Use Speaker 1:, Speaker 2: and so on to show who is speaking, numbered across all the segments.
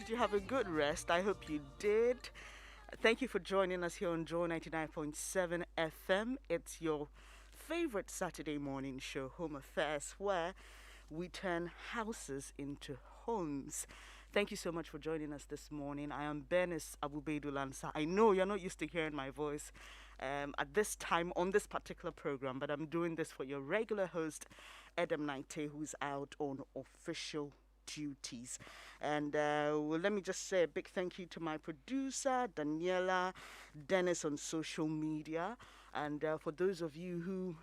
Speaker 1: Did you have a good rest? I hope you did. Thank you for joining us here on Joy 99.7 FM. It's your favorite Saturday morning show, Home Affairs, where we turn houses into homes. Thank you so much for joining us this morning. I am Bernice Abubedu-Lansa. I know you're not used to hearing my voice at this time on this particular program, but I'm doing this for your regular host, Edem Naite, who's out on official duties. And well, let me just say a big thank you to my producer, Daniela, Dennis on social media. And for those of you who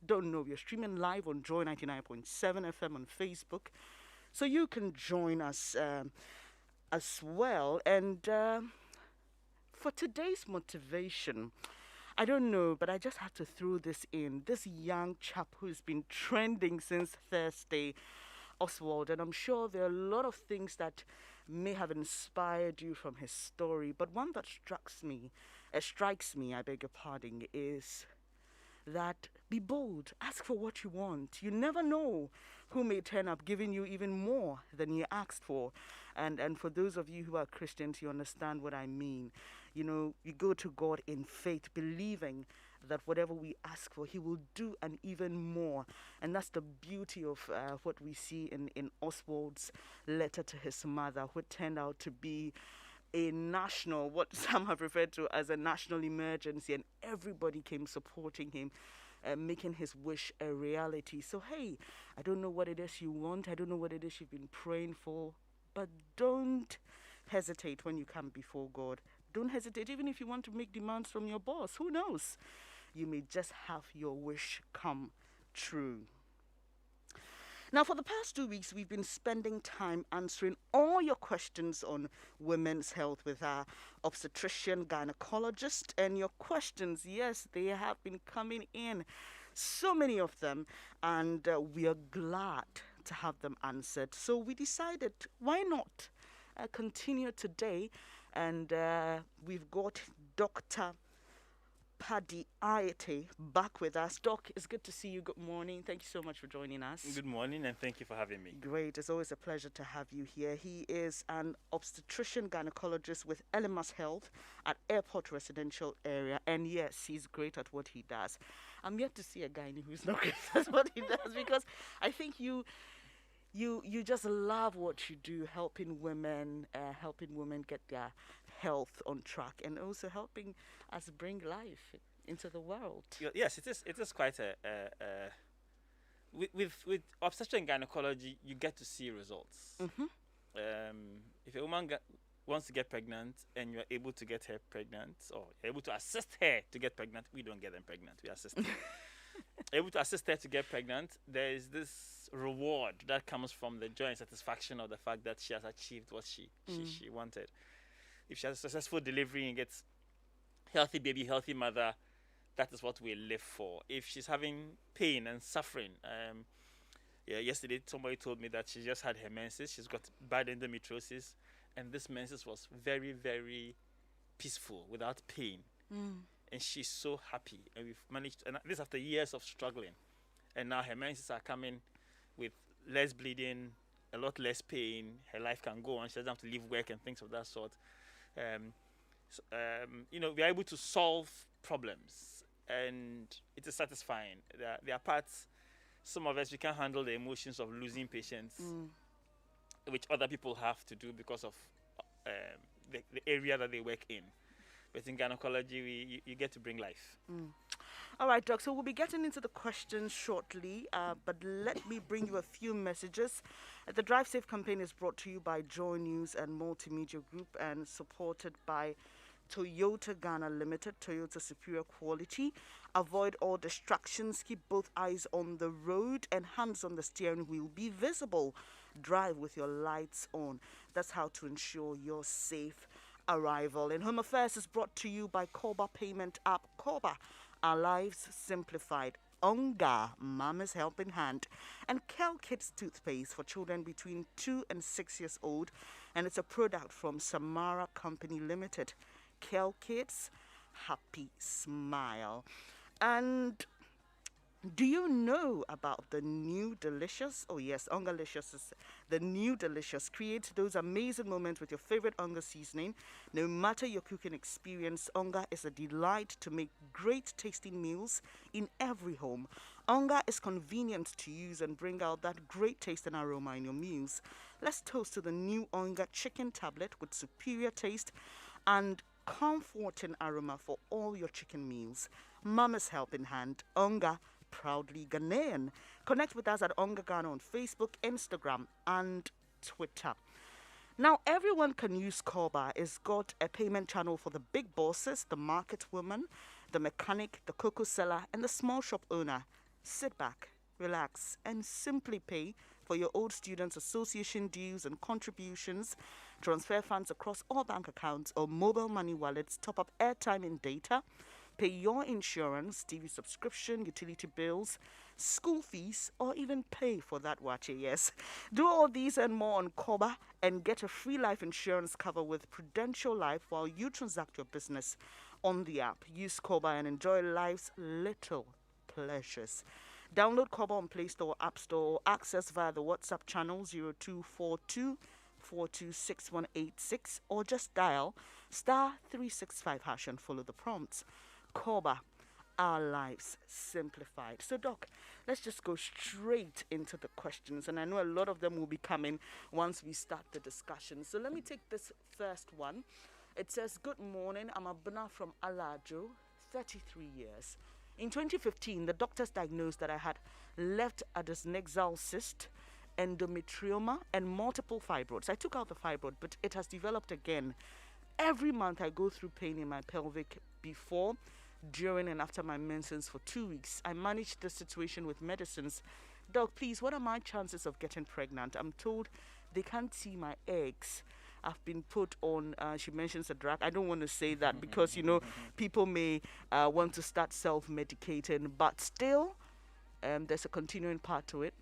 Speaker 1: don't know, we're streaming live on Joy 99.7 FM on Facebook. So you can join us as well. And for today's motivation, I don't know, but I just had to throw this in. This young chap who's been trending since Thursday, Oswald, and I'm sure there are a lot of things that may have inspired you from his story, but one that strikes me, I beg your pardon, is that be bold, ask for what you want. You never know who may turn up giving you even more than you asked for. And for those of you who are Christians, you understand what I mean. You know, we go to God in faith, believing that whatever we ask for, He will do and even more. And that's the beauty of what we see in Oswald's letter to his mother, what turned out to be a national, what some have referred to as a national emergency, and everybody came supporting him, making his wish a reality. So, hey, I don't know what it is you want, I don't know what it is you've been praying for, but don't hesitate when you come before God. Don't hesitate, even if you want to make demands from your boss. Who knows? You may just have your wish come true. Now, for the past 2 weeks, we've been spending time answering all your questions on women's health with our obstetrician gynecologist. And your questions, yes, they have been coming in, so many of them, and we are glad to have them answered. So we decided, why not continue today? And we've got Dr. Paddy Ayete back with us. Doc, it's good to see you. Good morning. Thank you so much for joining us.
Speaker 2: Good morning, and thank you for having me.
Speaker 1: Great. It's always a pleasure to have you here. He is an obstetrician gynecologist with Elemas Health at Airport Residential Area. And yes, he's great at what he does. I'm yet to see a guy who's not great at what he does, because I think you just love what you do, helping women get their health on track, and also helping us bring life into the world.
Speaker 2: Yes, it is quite a with obstetrics and gynecology, you get to see results. If a woman wants to get pregnant and you're able to get her pregnant, or you're able to assist her to get pregnant, we don't get them pregnant, we assist her. Able to assist her to get pregnant, there is this reward that comes from the joy and satisfaction of the fact that she has achieved what she wanted. If she has a successful delivery and gets healthy baby, healthy mother, that is what we live for. If she's having pain and suffering, yesterday somebody told me that she just had her menses, she's got bad endometriosis, and this menses was very, very peaceful, without pain. And she's so happy, and we've managed, and this after years of struggling, and now her menses are coming with less bleeding, a lot less pain, her life can go on, she doesn't have to leave work and things of that sort. We're able to solve problems, and it is satisfying. There are parts, some of us, we can't handle the emotions of losing patients, which other people have to do because of the area that they work in. But in gynecology, you get to bring life.
Speaker 1: All right, Doc. So we'll be getting into the questions shortly, but let me bring you a few messages. The Drive Safe campaign is brought to you by Joy News and Multimedia Group and supported by Toyota Ghana Limited, Toyota Superior Quality. Avoid all distractions, keep both eyes on the road and hands on the steering wheel. Be visible. Drive with your lights on. That's how to ensure your safe arrival. And Home Affairs is brought to you by Koba Payment App. Koba, our lives simplified. Onga, Mama's Helping Hand, and Kel Kids toothpaste for children between 2 and 6 years old, and it's a product from Samara Company Limited. Kel Kids, happy smile. And Do you know about the new delicious? Oh yes, Ungalicious is the new delicious. Create those amazing moments with your favorite Unga seasoning. No matter your cooking experience, Unga is a delight to make great tasting meals in every home. Unga is convenient to use and bring out that great taste and aroma in your meals. Let's toast to the new Unga chicken tablet with superior taste and comforting aroma for all your chicken meals. Mama's helping hand, Onga, proudly Ghanaian. Connect with us at Onga Ghana on Facebook, Instagram, and Twitter. Now, everyone can use Koba. It's got a payment channel for the big bosses, the market woman, the mechanic, the cocoa seller, and the small shop owner. Sit back, relax, and simply pay for your old students' association dues and contributions. Transfer funds across all bank accounts or mobile money wallets. Top up airtime and data. Pay your insurance, TV subscription, utility bills, school fees, or even pay for that watch. Yes. Do all these and more on Koba and get a free life insurance cover with Prudential Life while you transact your business on the app. Use Koba and enjoy life's little pleasures. Download Koba on Play Store, App Store, or access via the WhatsApp channel 0242 426186 or just dial star 365 hash and follow the prompts. Koba, our lives simplified. So, Doc, let's just go straight into the questions. And I know a lot of them will be coming once we start the discussion. So, let me take this first one. It says, Good morning, I'm Abuna from Alajo, 33 years. In 2015, the doctors diagnosed that I had left adenoxal cyst, endometrioma, and multiple fibroids. I took out the fibroid, but it has developed again. Every month, I go through pain in my pelvic before, during, and after my menses for 2 weeks. I managed the situation with medicines. Doc, please, what are my chances of getting pregnant? I'm told they can't see my eggs. I've been put on, she mentions a drug. I don't want to say that because, people may want to start self-medicating, but still, there's a continuing part to it.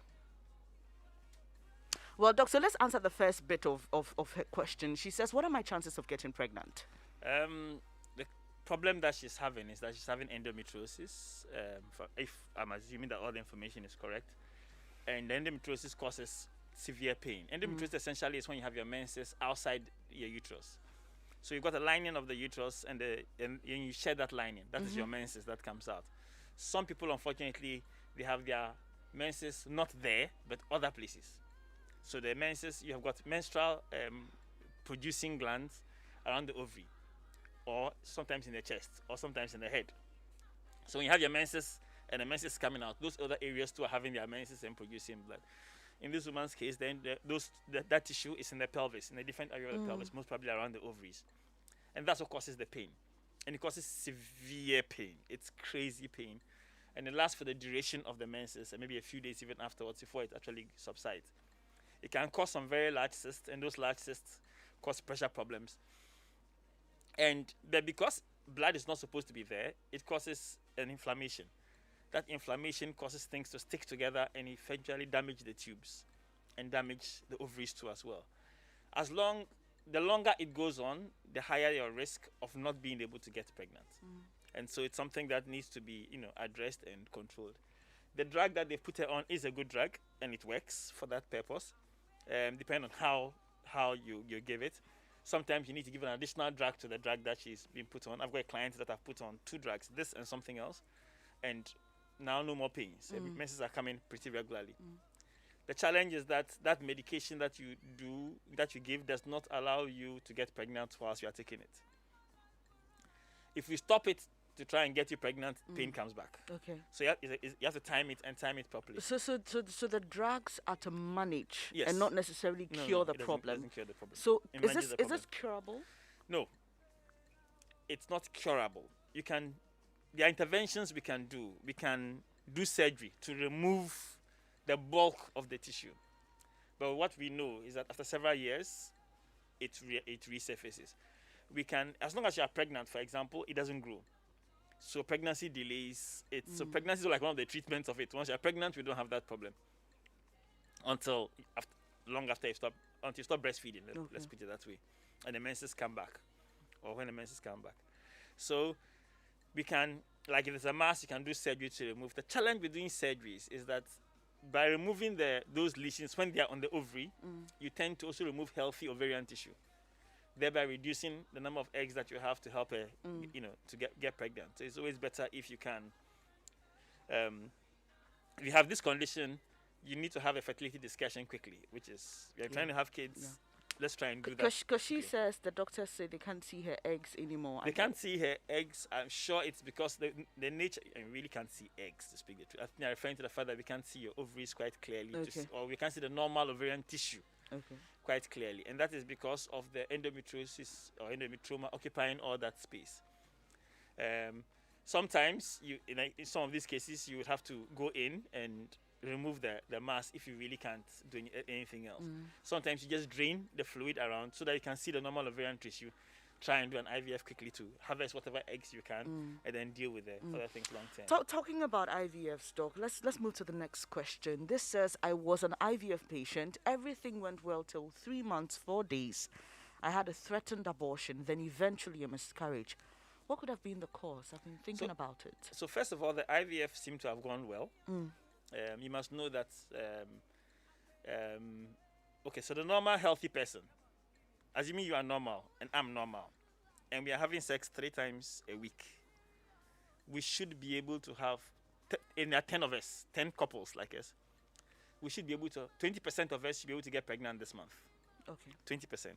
Speaker 1: Well, Doc, so let's answer the first bit of her question. She says, what are my chances of getting pregnant?
Speaker 2: The problem that she's having is that she's having endometriosis, if I'm assuming that all the information is correct. And the endometriosis causes severe pain. Endometriosis essentially is when you have your menses outside your uterus. So you've got a lining of the uterus and you shed that lining. That is your menses that comes out. Some people, unfortunately, they have their menses not there, but other places. So the menses, you have got menstrual producing glands around the ovary, or sometimes in the chest, or sometimes in the head. So when you have your menses and the menses coming out, those other areas too are having their menses and producing blood. In this woman's case, then that tissue is in the pelvis, in a different area of the pelvis, most probably around the ovaries. And that's what causes the pain. And it causes severe pain. It's crazy pain. And it lasts for the duration of the menses, and maybe a few days even afterwards before it actually subsides. It can cause some very large cysts, and those large cysts cause pressure problems. And because blood is not supposed to be there, it causes an inflammation. That inflammation causes things to stick together and eventually damage the tubes and damage the ovaries too as well. The longer it goes on, the higher your risk of not being able to get pregnant. And so it's something that needs to be, addressed and controlled. The drug that they put her on is a good drug, and it works for that purpose. Depending on how you give it. Sometimes you need to give an additional drug to the drug that she's been put on. I've got clients that have put on 2 drugs, this and something else, and now no more pains. Menses are coming pretty regularly. The challenge is that medication that you give does not allow you to get pregnant whilst you are taking it. If we stop it to try and get you pregnant, pain comes back.
Speaker 1: Okay.
Speaker 2: So you have to time it properly.
Speaker 1: So the drugs are to manage
Speaker 2: Yes.
Speaker 1: and not necessarily cure the problem.
Speaker 2: It doesn't cure the problem.
Speaker 1: So
Speaker 2: It
Speaker 1: is
Speaker 2: manages
Speaker 1: this
Speaker 2: the
Speaker 1: is this
Speaker 2: problem.
Speaker 1: curable?
Speaker 2: No, it's not curable. There are interventions we can do. We can do surgery to remove the bulk of the tissue. But what we know is that after several years, it resurfaces. We can, as long as you are pregnant, for example, it doesn't grow. So pregnancy delays it. So pregnancy is like one of the treatments of it. Once you're pregnant, we don't have that problem until after you stop breastfeeding. Let's put it that way, and the menses come back, or when the menses come back. So we can, like if there's a mass, you can do surgery to remove. The challenge with doing surgeries is that by removing those lesions when they are on the ovary, you tend to also remove healthy ovarian tissue, thereby reducing the number of eggs that you have to help to get pregnant. So it's always better if you can. If you have this condition, you need to have a fertility discussion quickly, which is you're trying to have kids. Yeah. Let's try and do that.
Speaker 1: Because she says the doctors say they can't see her eggs anymore.
Speaker 2: They can't see her eggs. I'm sure it's because the nature, and we really can't see eggs, to speak the truth. I think they're referring to the fact that we can't see your ovaries quite clearly, or we can't see the normal ovarian tissue quite clearly. And that is because of the endometriosis or endometrioma occupying all that space. Sometimes, in some of these cases, you would have to go in and remove the mass if you really can't do anything else. Sometimes you just drain the fluid around so that you can see the normal ovarian tissue. Try and do an IVF quickly to harvest whatever eggs you can, and then deal with the other things long term.
Speaker 1: Talking about IVFs, Doc, let's move to the next question. This says, I was an IVF patient. Everything went well till 3 months, 4 days. I had a threatened abortion, then eventually a miscarriage. What could have been the cause? I've been thinking about it.
Speaker 2: So first of all, the IVF seemed to have gone well. You must know that, so the normal healthy person, assuming you are normal and I'm normal, and we are having sex 3 times a week, we should be able to have, in there are 10 of us, 10 couples like us, we should be able to, 20% of us should be able to get pregnant this month.
Speaker 1: Okay.
Speaker 2: 20%.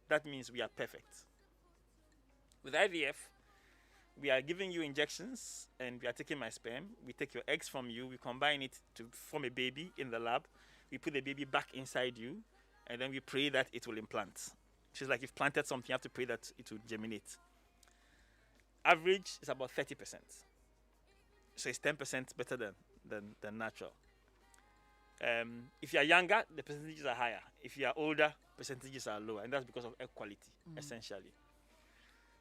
Speaker 2: That means we are perfect. With IVF, we are giving you injections and we are taking my sperm. We take your eggs from you. We combine it to form a baby in the lab. We put the baby back inside you and then we pray that it will implant. It's like you've planted something, you have to pray that it will germinate. Average is about 30%. So it's 10% better than natural. If you are younger, the percentages are higher. If you are older, percentages are lower. And that's because of egg quality, essentially.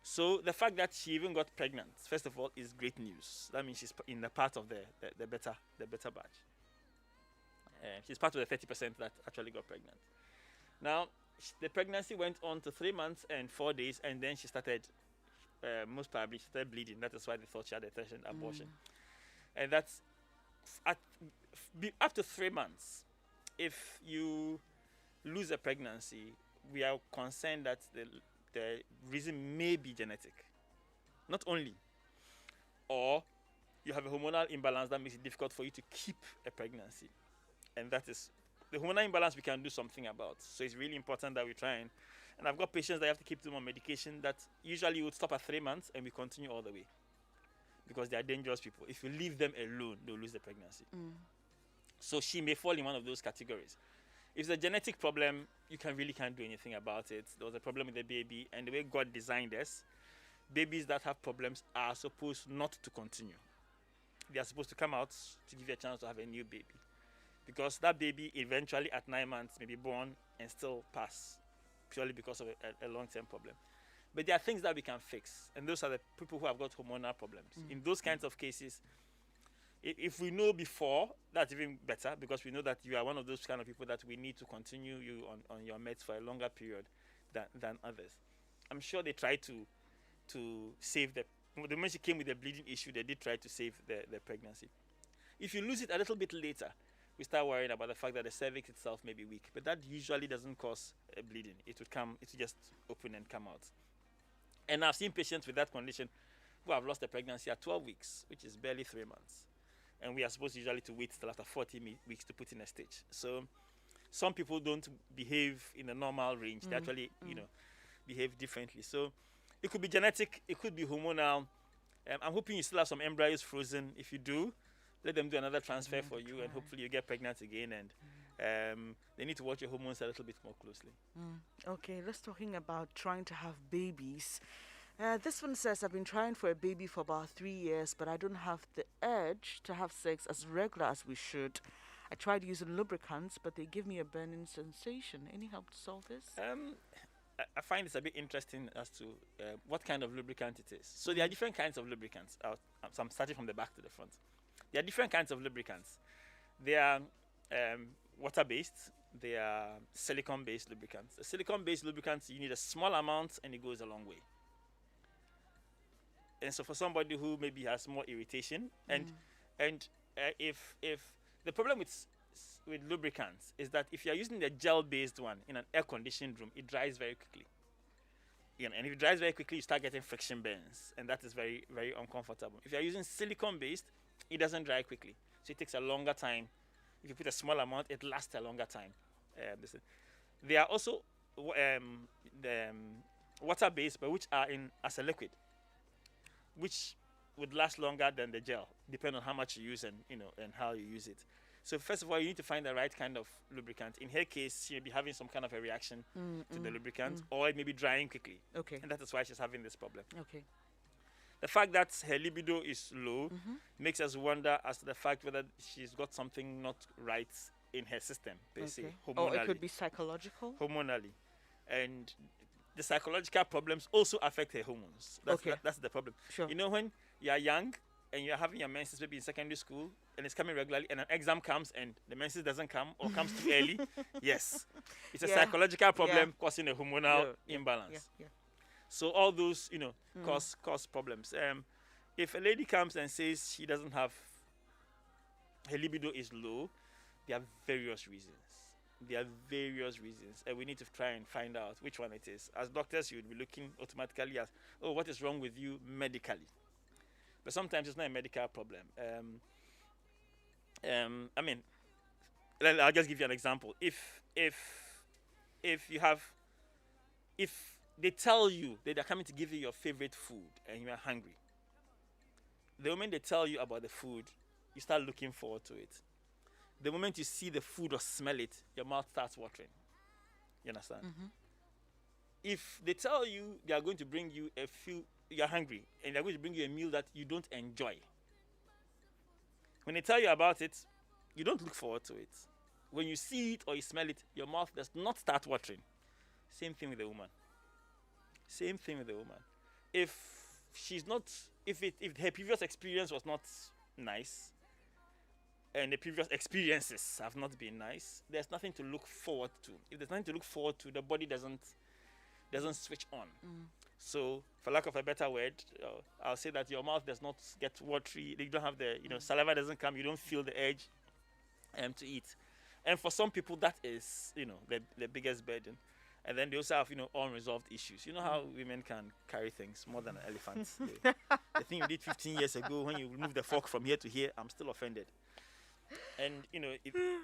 Speaker 2: So the fact that she even got pregnant, first of all, is great news. That means she's in the part of the better batch. She's part of the 30% that actually got pregnant. Now, the pregnancy went on to 3 months and 4 days, and then she started, most probably, she started bleeding. That is why they thought she had a threatened abortion. And that's up to 3 months. If you lose a pregnancy, we are concerned that the reason may be genetic. Not only. Or you have a hormonal imbalance that makes it difficult for you to keep a pregnancy. And that is the hormonal imbalance we can do something about. So it's really important that we try and I've got patients that have to keep them on medication that usually would stop at 3 months and we continue all the way. Because they are dangerous people. If you leave them alone, they'll lose the pregnancy. So she may fall in one of those categories. If it's a genetic problem, you really can't do anything about it. There was a problem with the baby, and the way God designed us, babies that have problems are supposed not to continue. They are supposed to come out to give you a chance to have a new baby. Because that baby eventually at 9 months may be born and still pass, purely because of a long-term problem. But there are things that we can fix, and those are the people who have got hormonal problems. In those kinds of cases, if we know before, that's even better, because we know that you are one of those kind of people that we need to continue you on your meds for a longer period than others. I'm sure they tried to save the moment she came with the bleeding issue, they did try to save the pregnancy. If you lose it a little bit later, we start worrying about the fact that the cervix itself may be weak, but that usually doesn't cause bleeding. It will just open and come out. And I've seen patients with that condition who have lost a pregnancy at 12 weeks, which is barely 3 months. And we are supposed usually to wait till after 40 weeks to put in a stitch. So some people don't behave in the normal range. They actually, behave differently. So it could be genetic, it could be hormonal. I'm hoping you still have some embryos frozen. If you do, let them do another transfer for you, and hopefully you get pregnant again. And they need to watch your hormones a little bit more closely.
Speaker 1: Okay, let's talking about trying to have babies. This one says, I've been trying for a baby for about 3 years, but I don't have the urge to have sex as regular as we should. I tried using lubricants, but they give me a burning sensation. Any help to solve this?
Speaker 2: I find it's a bit interesting as to what kind of lubricant it is. So there are different kinds of lubricants. So I'm starting from the back to the front. There are different kinds of lubricants. They are water-based. They are silicone-based lubricants. The silicone-based lubricants, you need a small amount, and it goes a long way. And so for somebody who maybe has more irritation, and if the problem with lubricants is that if you're using the gel-based one in an air-conditioned room, it dries very quickly. And if it dries very quickly, you start getting friction burns, and that is very, very uncomfortable. If you're using silicone-based, it doesn't dry quickly, so it takes a longer time. If you put a small amount, it lasts a longer time. They are also water-based, but which are in as a liquid, which would last longer than the gel, depending on how much you use and how you use it. So first of all, you need to find the right kind of lubricant. In her case, she may be having some kind of a reaction to the lubricant, or it may be drying quickly.
Speaker 1: Okay.
Speaker 2: And that is why she's having this problem.
Speaker 1: Okay.
Speaker 2: The fact that her libido is low makes us wonder as to the fact whether she's got something not right in her system, per se, hormonally.
Speaker 1: Or it could be psychological.
Speaker 2: Hormonally. And the psychological problems also affect her hormones. That's the problem.
Speaker 1: Sure.
Speaker 2: When you are young and you're having your menses maybe in secondary school and it's coming regularly, and an exam comes and the menses doesn't come or comes too early, yes, it's a psychological problem causing a hormonal imbalance.
Speaker 1: Yeah.
Speaker 2: So all those, cause problems. If a lady comes and says she doesn't have, her libido is low, there are various reasons. And we need to try and find out which one it is. As doctors, you would be looking automatically at, what is wrong with you medically? But sometimes it's not a medical problem. I'll just give you an example. If they tell you that they're coming to give you your favorite food and you are hungry, the moment they tell you about the food, you start looking forward to it. The moment you see the food or smell it, your mouth starts watering. You understand? If they tell you they are going to bring you you're hungry, and they're going to bring you a meal that you don't enjoy, when they tell you about it, you don't look forward to it. When you see it or you smell it, your mouth does not start watering. Same thing with the woman. If her previous experience was not nice, and the previous experiences have not been nice, there's nothing to look forward to. If there's nothing to look forward to, the body doesn't switch on. So, for lack of a better word, I'll say that your mouth does not get watery. You don't have the, saliva doesn't come. You don't feel the urge to eat. And for some people, that is, the biggest burden. And then they also have, unresolved issues. You know how women can carry things more than an elephant. The thing you did 15 years ago, when you moved the fork from here to here, I'm still offended. And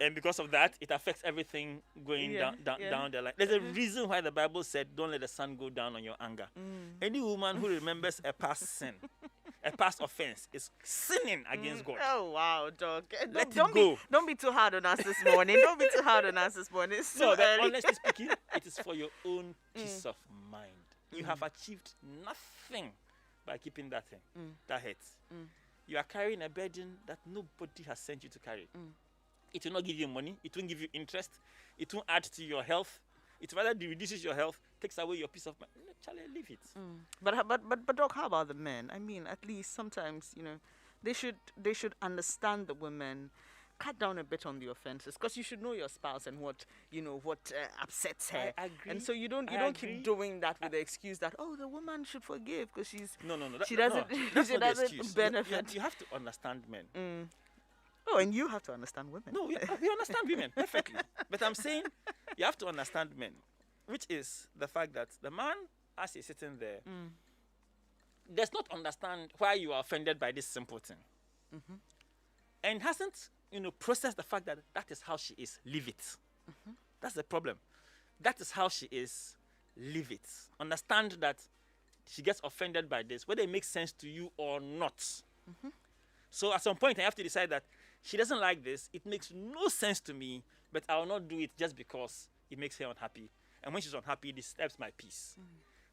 Speaker 2: and because of that, it affects everything going down the line. There's a reason why the Bible said, "Don't let the sun go down on your anger." Any woman who remembers a past sin, a past offense, is sinning against God.
Speaker 1: Oh wow, dog!
Speaker 2: Don't
Speaker 1: be too hard on us this morning. Don't be too hard on us this morning. It's so early.
Speaker 2: Honestly speaking, it is for your own peace of mind. You have achieved nothing by keeping that thing. That hurts. You are carrying a burden that nobody has sent you to carry. It will not give you money. It won't give you interest. It won't add to your health. It rather reduces your health, takes away your peace of mind. Charlie, leave it.
Speaker 1: But Doc, how about the men? I mean, at least sometimes they should understand the women. Cut down a bit on the offenses, because you should know your spouse and what upsets her.
Speaker 2: I agree.
Speaker 1: And so you don't keep doing that with the excuse that the woman should forgive because
Speaker 2: no.
Speaker 1: She doesn't benefit.
Speaker 2: You have to understand men.
Speaker 1: Oh, and you have to understand women.
Speaker 2: No, we understand women perfectly. But I'm saying you have to understand men, which is the fact that the man, as he's sitting there, does not understand why you are offended by this simple thing, and hasn't process the fact that is how she is. Leave it. That's the problem. That is how she is. Leave it. Understand that she gets offended by this, whether it makes sense to you or not. So at some point, I have to decide that she doesn't like this. It makes no sense to me, but I will not do it just because it makes her unhappy. And when she's unhappy, it disturbs my peace.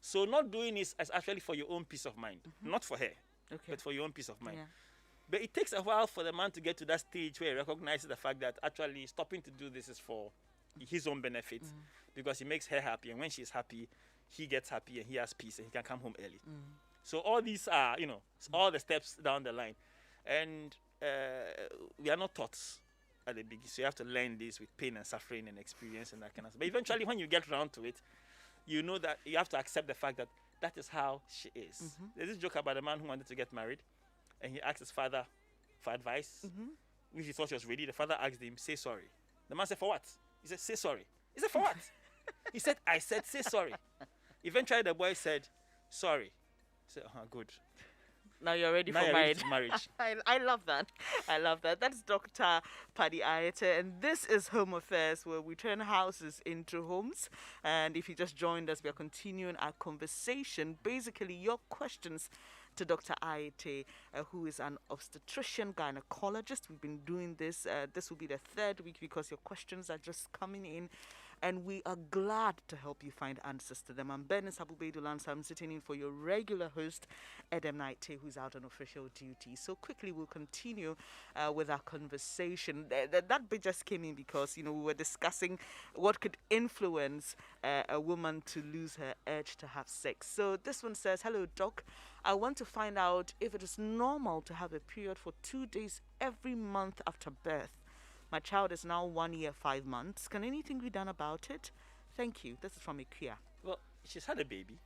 Speaker 2: So not doing this is actually for your own peace of mind, not for her, but for your own peace of mind.
Speaker 1: Yeah.
Speaker 2: But it takes a while for the man to get to that stage where he recognizes the fact that actually stopping to do this is for his own benefit, because it makes her happy. And when she's happy, he gets happy and he has peace and he can come home early. So all these are, all the steps down the line. And we are not taught at the beginning. So you have to learn this with pain and suffering and experience and that kind of stuff. But eventually, when you get around to it, you know that you have to accept the fact that that is how she is.
Speaker 1: Mm-hmm.
Speaker 2: There's this joke about a man who wanted to get married, and he asked his father for advice,
Speaker 1: Mm-hmm.
Speaker 2: which he thought she was ready. The father asked him, "Say sorry." The man said, "For what?" He said, "Say sorry." He said, "For what?" He said, "I said say sorry." Eventually, the boy said, "Sorry." He said, "Good.
Speaker 1: Now you're ready
Speaker 2: Now
Speaker 1: for
Speaker 2: you're ready
Speaker 1: marriage.
Speaker 2: to marriage."
Speaker 1: I love that. I love that. That's Dr. Paddy Ayete, and this is Home Affairs, where we turn houses into homes. And if you just joined us, we are continuing our conversation. Basically, your questions to Dr. Ayete, who is an obstetrician gynecologist. We've been doing this. This will be the third week because your questions are just coming in. And we are glad to help you find answers to them. I'm Bernice Abubeidulan, so I'm sitting in for your regular host, Edem Naite, who's out on official duty. So quickly, we'll continue with our conversation. That bit just came in because, we were discussing what could influence a woman to lose her urge to have sex. So this one says, "Hello, Doc. I want to find out if it is normal to have a period for 2 days every month after birth. My child is now 1 year, 5 months. Can anything be done about it? Thank you." This is from Ikea.
Speaker 2: Well, she's had a baby.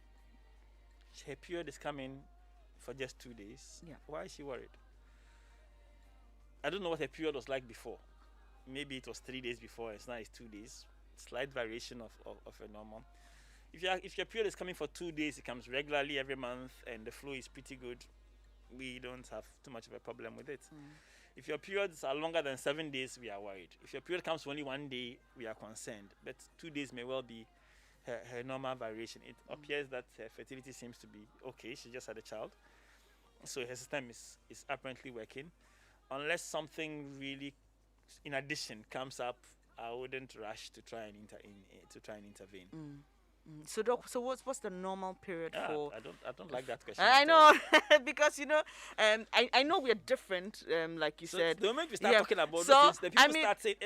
Speaker 2: Her period is coming for just 2 days.
Speaker 1: Yeah.
Speaker 2: Why is she worried? I don't know what her period was like before. Maybe it was 3 days before, it's now it's 2 days. Slight variation of a normal. If your period is coming for 2 days, it comes regularly every month, and the flow is pretty good, we don't have too much of a problem with it. If your periods are longer than 7 days, we are worried. If your period comes for only 1 day, we are concerned. But 2 days may well be her normal variation. It appears that her fertility seems to be okay. She just had a child. So her system is apparently working. Unless something really, in addition, comes up, I wouldn't rush to try and intervene.
Speaker 1: So, Doc, so what's the normal period for?
Speaker 2: I don't like that question.
Speaker 1: I
Speaker 2: at all.
Speaker 1: know because I know we're different. Like you
Speaker 2: So
Speaker 1: said,
Speaker 2: the moment we start
Speaker 1: yeah.
Speaker 2: talking about
Speaker 1: So,
Speaker 2: those things, the people
Speaker 1: I mean,
Speaker 2: start saying,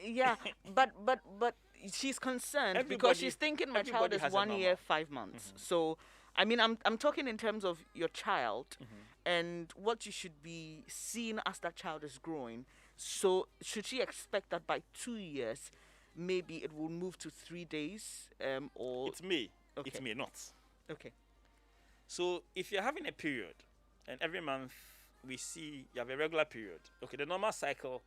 Speaker 1: yeah, but she's concerned because
Speaker 2: Everybody-
Speaker 1: she's thinking my child
Speaker 2: everybody
Speaker 1: is
Speaker 2: has a
Speaker 1: 1 year,
Speaker 2: normal.
Speaker 1: 5 months. So, I mean, I'm talking in terms of your child and what you should be seeing as that child is growing. So, should she expect that by 2 years, maybe it will move to 3 days, or
Speaker 2: It's me.
Speaker 1: Okay.
Speaker 2: It may not.
Speaker 1: okay?
Speaker 2: So if you're having a period, and every month we see you have a regular period. Okay, the normal cycle,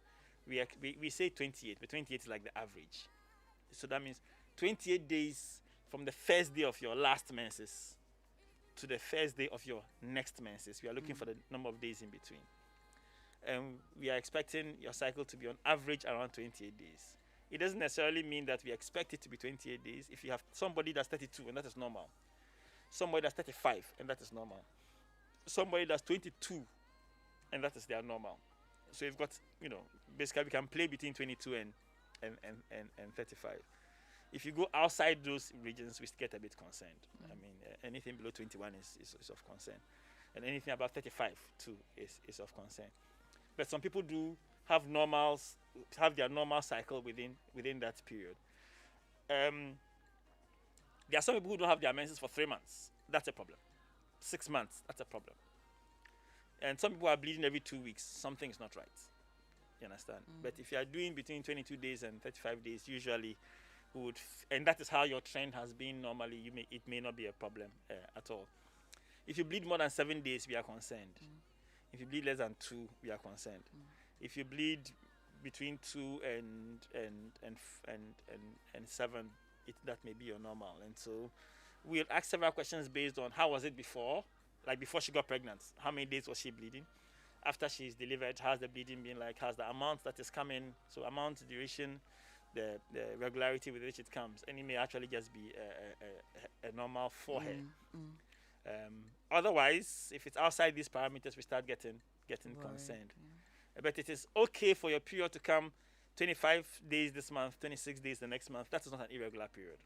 Speaker 2: we say 28, but 28 is like the average. So that means 28 days from the first day of your last menses to the first day of your next menses. We are looking for the number of days in between. And we are expecting your cycle to be on average around 28 days. It doesn't necessarily mean that we expect it to be 28 days. If you have somebody that's 32 and that is normal, somebody that's 35 and that is normal, somebody that's 22 and that is their normal. So you've got, basically we can play between 22 and 35. If you go outside those regions, we get a bit concerned. I mean, anything below 21 is of concern, and anything above 35 too is of concern. But some people do have their normal cycle within that period. There are some people who don't have their menses for 3 months. That's a problem. 6 months. That's a problem. And some people are bleeding every 2 weeks. Something is not right. You understand? But if you are doing between 22 days and 35 days, usually and that is how your trend has been normally, it may not be a problem at all. If you bleed more than 7 days, we are concerned. If you bleed less than 2, we are concerned. If you bleed between 2 and 7, that may be your normal. And so we'll ask several questions based on how was it before, like before she got pregnant. How many days was she bleeding? After she's delivered, how's the bleeding been like? How's the amount that is coming? So amount, duration, the regularity with which it comes. And it may actually just be a normal for her. Otherwise, if it's outside these parameters, we start getting concerned. But it is okay for your period to come 25 days this month, 26 days the next month. That is not an irregular period.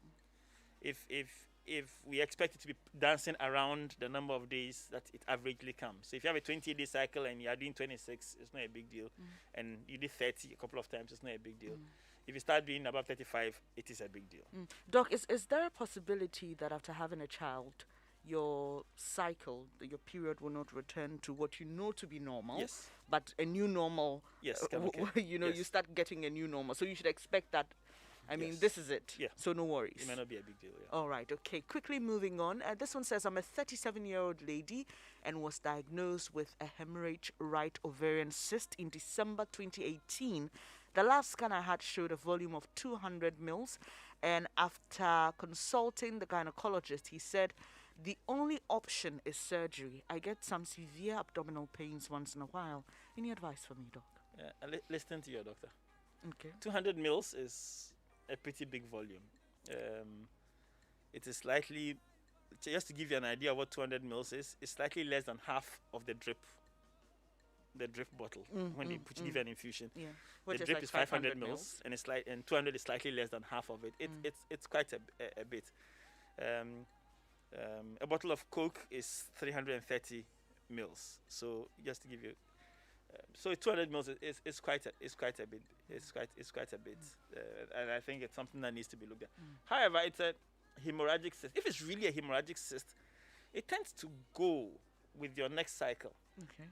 Speaker 2: If we expect it to be dancing around the number of days that it averagely comes. So if you have a 28-day cycle and you are doing 26, it's not a big deal. And you did 30 a couple of times, it's not a big deal. If you start doing above 35, it is a big deal.
Speaker 1: Doc, is there a possibility that after having a child, your cycle, your period will not return to what you know to be normal?
Speaker 2: Yes.
Speaker 1: But a new normal,
Speaker 2: Yes, can occur.
Speaker 1: you
Speaker 2: Yes.
Speaker 1: start getting a new normal. So you should expect that I mean,
Speaker 2: Yes.
Speaker 1: this is it.
Speaker 2: Yeah.
Speaker 1: So no worries.
Speaker 2: It may not be a big deal. Yeah.
Speaker 1: All right, okay. Quickly moving on. This one says, I'm a 37-year-old lady and was diagnosed with a hemorrhage right ovarian cyst in December 2018. The last scan I had showed a volume of 200 mils. And after consulting the gynecologist, he said, the only option is surgery. I get some severe abdominal pains once in a while. Any advice for me, doc?
Speaker 2: Listen to your doctor.
Speaker 1: Okay.
Speaker 2: 200 mils is a pretty big volume. It is slightly, just to give you an idea of what 200 mils is, it's slightly less than half of the drip bottle when they give you an infusion.
Speaker 1: Yeah.
Speaker 2: The drip is 500 mils, and and 200 is slightly less than half of it. It's quite a bit. A bottle of Coke is 330 mils. So just to give you, so 200 mils is quite a bit. It's quite a bit, and I think it's something that needs to be looked at. However, it's a hemorrhagic cyst. If it's really a hemorrhagic cyst, it tends to go with your next cycle.
Speaker 1: Okay.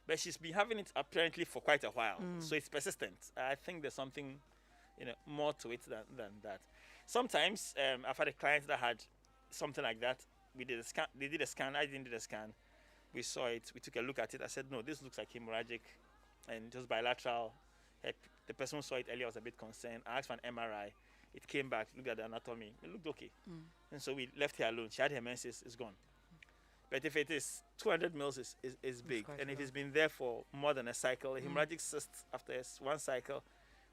Speaker 2: But she's been having it apparently for quite a while, so it's persistent. I think there's something, more to it than that. Sometimes I've had a client that had something like that. We did a scan. They did a scan. I didn't do the scan. We saw it. We took a look at it. I said, no, this looks like hemorrhagic, and just bilateral. The person who saw it earlier was a bit concerned. I asked for an MRI. It came back. Looked at the anatomy. It looked okay, and so we left her alone. She had her menses. It's gone. But if it is 200 mils is big, and if it's been there for more than a cycle, a hemorrhagic cyst after one cycle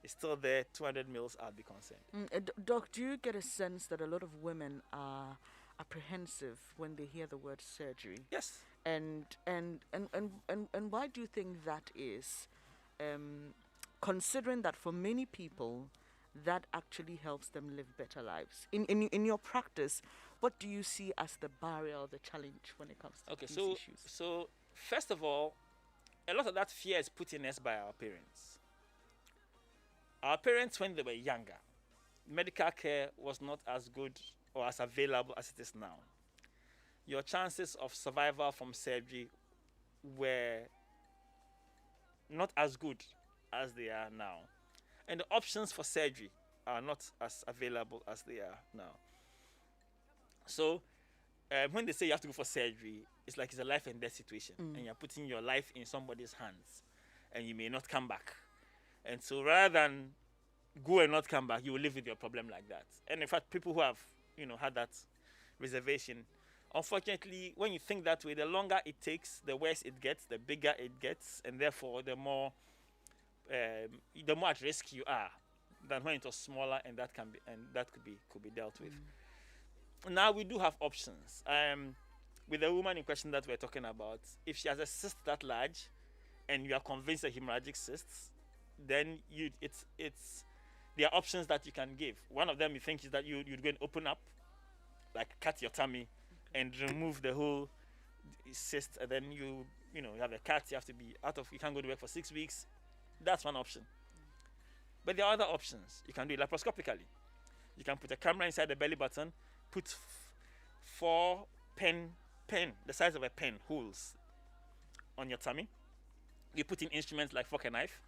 Speaker 2: is still there, 200 mils, I'll be concerned.
Speaker 1: Doc, do you get a sense that a lot of women are apprehensive when they hear the word surgery?
Speaker 2: Yes.
Speaker 1: And why do you think that is? Considering that for many people, that actually helps them live better lives. In your practice, what do you see as the barrier or the challenge when it comes to these issues?
Speaker 2: So first of all, a lot of that fear is put in us by our parents. Our parents, when they were younger, medical care was not as good or as available as it is now. Your chances of survival from surgery were not as good as they are now. And the options for surgery are not as available as they are now. So when they say you have to go for surgery, it's like it's a life and death situation, and you're putting your life in somebody's hands, and you may not come back. And so rather than go and not come back, you will live with your problem like that. And in fact, people who have had that reservation, unfortunately, when you think that way, the longer it takes, the worse it gets, the bigger it gets, and therefore the more at risk you are than when it was smaller, and that could be dealt with. Now we do have options. With the woman in question that we're talking about, if she has a cyst that large, and you are convinced of hemorrhagic cysts, then there are options that you can give. One of them you think is that you'd go and open up, like cut your tummy, and remove the whole cyst, and then you have a cut. You have to be you can't go to work for 6 weeks. That's one option. But there are other options. You can do it laparoscopically. You can put a camera inside the belly button, put 4 pen, the size of a pen, holes on your tummy. You put in instruments like fork and knife,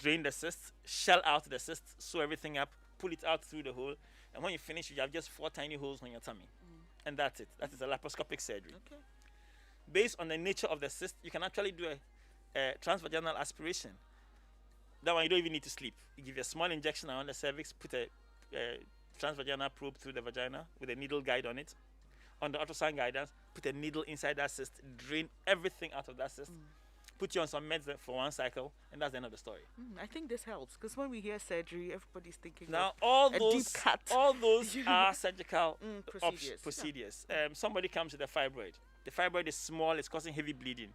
Speaker 2: drain the cyst, shell out the cyst, sew everything up, pull it out through the hole, and when you finish, you have just 4 tiny holes on your tummy. And that's it. That is a laparoscopic surgery.
Speaker 1: Okay.
Speaker 2: Based on the nature of the cyst, you can actually do a transvaginal aspiration. That one you don't even need to sleep. You give a small injection around the cervix, put a transvaginal probe through the vagina with a needle guide on it. On the ultrasound guidance, put a needle inside that cyst, drain everything out of that cyst, put you on some meds for 1 cycle, and that's the end of the story.
Speaker 1: I think this helps, because when we hear surgery, everybody's thinking
Speaker 2: Now
Speaker 1: of
Speaker 2: all
Speaker 1: a
Speaker 2: those
Speaker 1: deep cut.
Speaker 2: all those are surgical
Speaker 1: procedures.
Speaker 2: Somebody comes with a fibroid. The fibroid is small, it's causing heavy bleeding.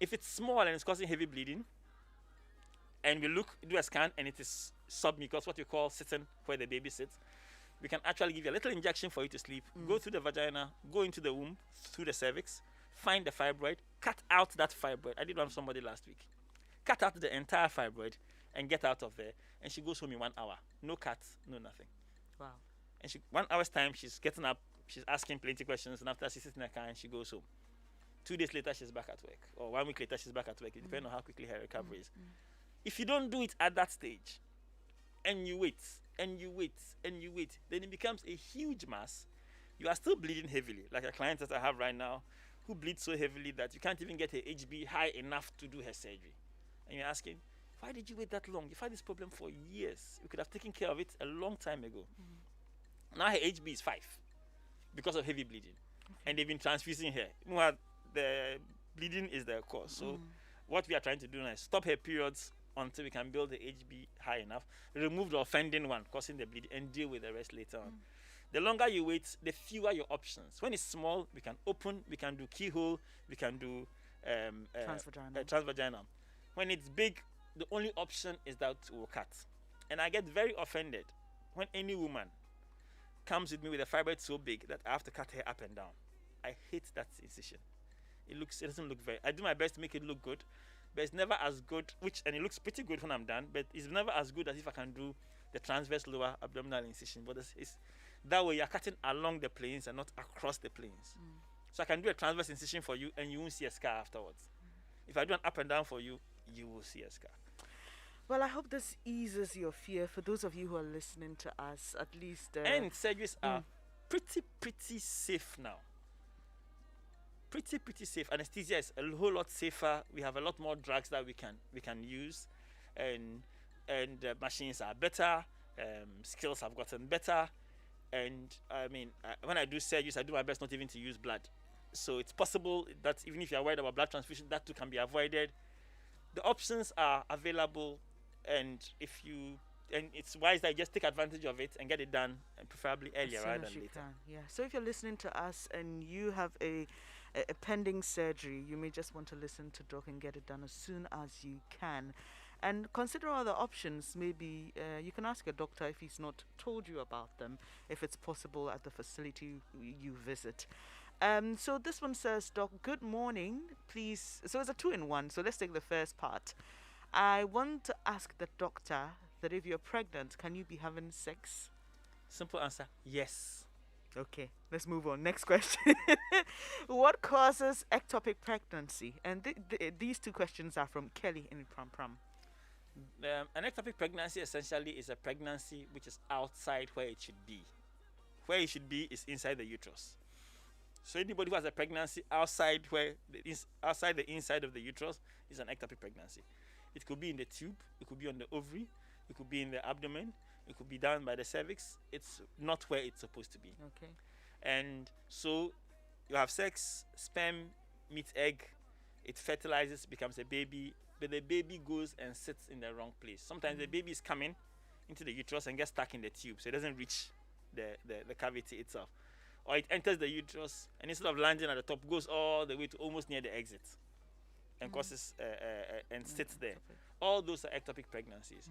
Speaker 2: If it's small and it's causing heavy bleeding, and we do a scan and it is submucous, what we call sitting where the baby sits, we can actually give you a little injection for you to sleep, go through the vagina, go into the womb, through the cervix, find the fibroid, cut out that fibroid. I did one for somebody last week. Cut out the entire fibroid and get out of there. And she goes home in 1 hour. No cut, no nothing.
Speaker 1: Wow.
Speaker 2: And 1 hour's time, she's getting up, she's asking plenty questions, and after she sits in her car and she goes home. 2 days later, she's back at work. Or 1 week later, she's back at work. It depends on how quickly her recovery is. If you don't do it at that stage, and you wait, and you wait, and you wait. Then it becomes a huge mass. You are still bleeding heavily, like a client that I have right now, who bleeds so heavily that you can't even get her HB high enough to do her surgery. And you're asking, why did you wait that long? You've had this problem for years. You could have taken care of it a long time ago. Now her HB is 5 because of heavy bleeding. And they've been transfusing her. Meanwhile, the bleeding is the cause. So what we are trying to do now is stop her periods until we can build the HB high enough, remove the offending one causing the bleeding, and deal with the rest later on. The longer you wait, the fewer your options. When it's small, we can open, we can do keyhole, we can do transvaginal. When it's big, the only option is that we'll cut. And I get very offended when any woman comes with me with a fibroid so big that I have to cut her up and down. I hate that incision. It doesn't look very. I do my best to make it look good, but it's never as good. And it looks pretty good when I'm done, but it's never as good as if I can do the transverse lower abdominal incision. But it's that way you're cutting along the planes and not across the planes. So I can do a transverse incision for you, and you won't see a scar afterwards. If I do an up and down for you, you will see a scar.
Speaker 1: Well, I hope this eases your fear for those of you who are listening to us, at least.
Speaker 2: And surgeries are pretty safe now. Pretty safe. Anesthesia is a whole lot safer. We have a lot more drugs that we can use, and machines are better. Skills have gotten better, and I mean, when I do surgeries, I do my best not even to use blood. So it's possible that even if you are worried about blood transfusion, that too can be avoided. The options are available, and it's wise that you just take advantage of it and get it done, and preferably earlier rather than later.
Speaker 1: Yeah. So if you're listening to us and you have a pending surgery, you may just want to listen to Doc and get it done as soon as you can. And consider other options. Maybe you can ask your doctor if he's not told you about them, if it's possible at the facility you visit. So this one says, Doc, good morning, please. So it's a 2-in-1. So let's take the first part. I want to ask the doctor that if you're pregnant, can you be having sex?
Speaker 2: Simple answer, yes.
Speaker 1: Okay, let's move on. Next question. What causes ectopic pregnancy? And these two questions are from Kelly in Pram Pram.
Speaker 2: An ectopic pregnancy essentially is a pregnancy which is outside where it should be. Where it should be is inside the uterus. So anybody who has a pregnancy outside the inside of the uterus is an ectopic pregnancy. It could be in the tube, it could be on the ovary, it could be in the abdomen, it could be down by the cervix. It's not where it's supposed to be.
Speaker 1: Okay.
Speaker 2: And so you have sex, sperm meets egg, it fertilizes, becomes a baby, but the baby goes and sits in the wrong place. Sometimes the baby is coming into the uterus and gets stuck in the tube, so it doesn't reach the cavity itself. Or it enters the uterus and instead of landing at the top, goes all the way to almost near the exit and causes and sits there. All those are ectopic pregnancies.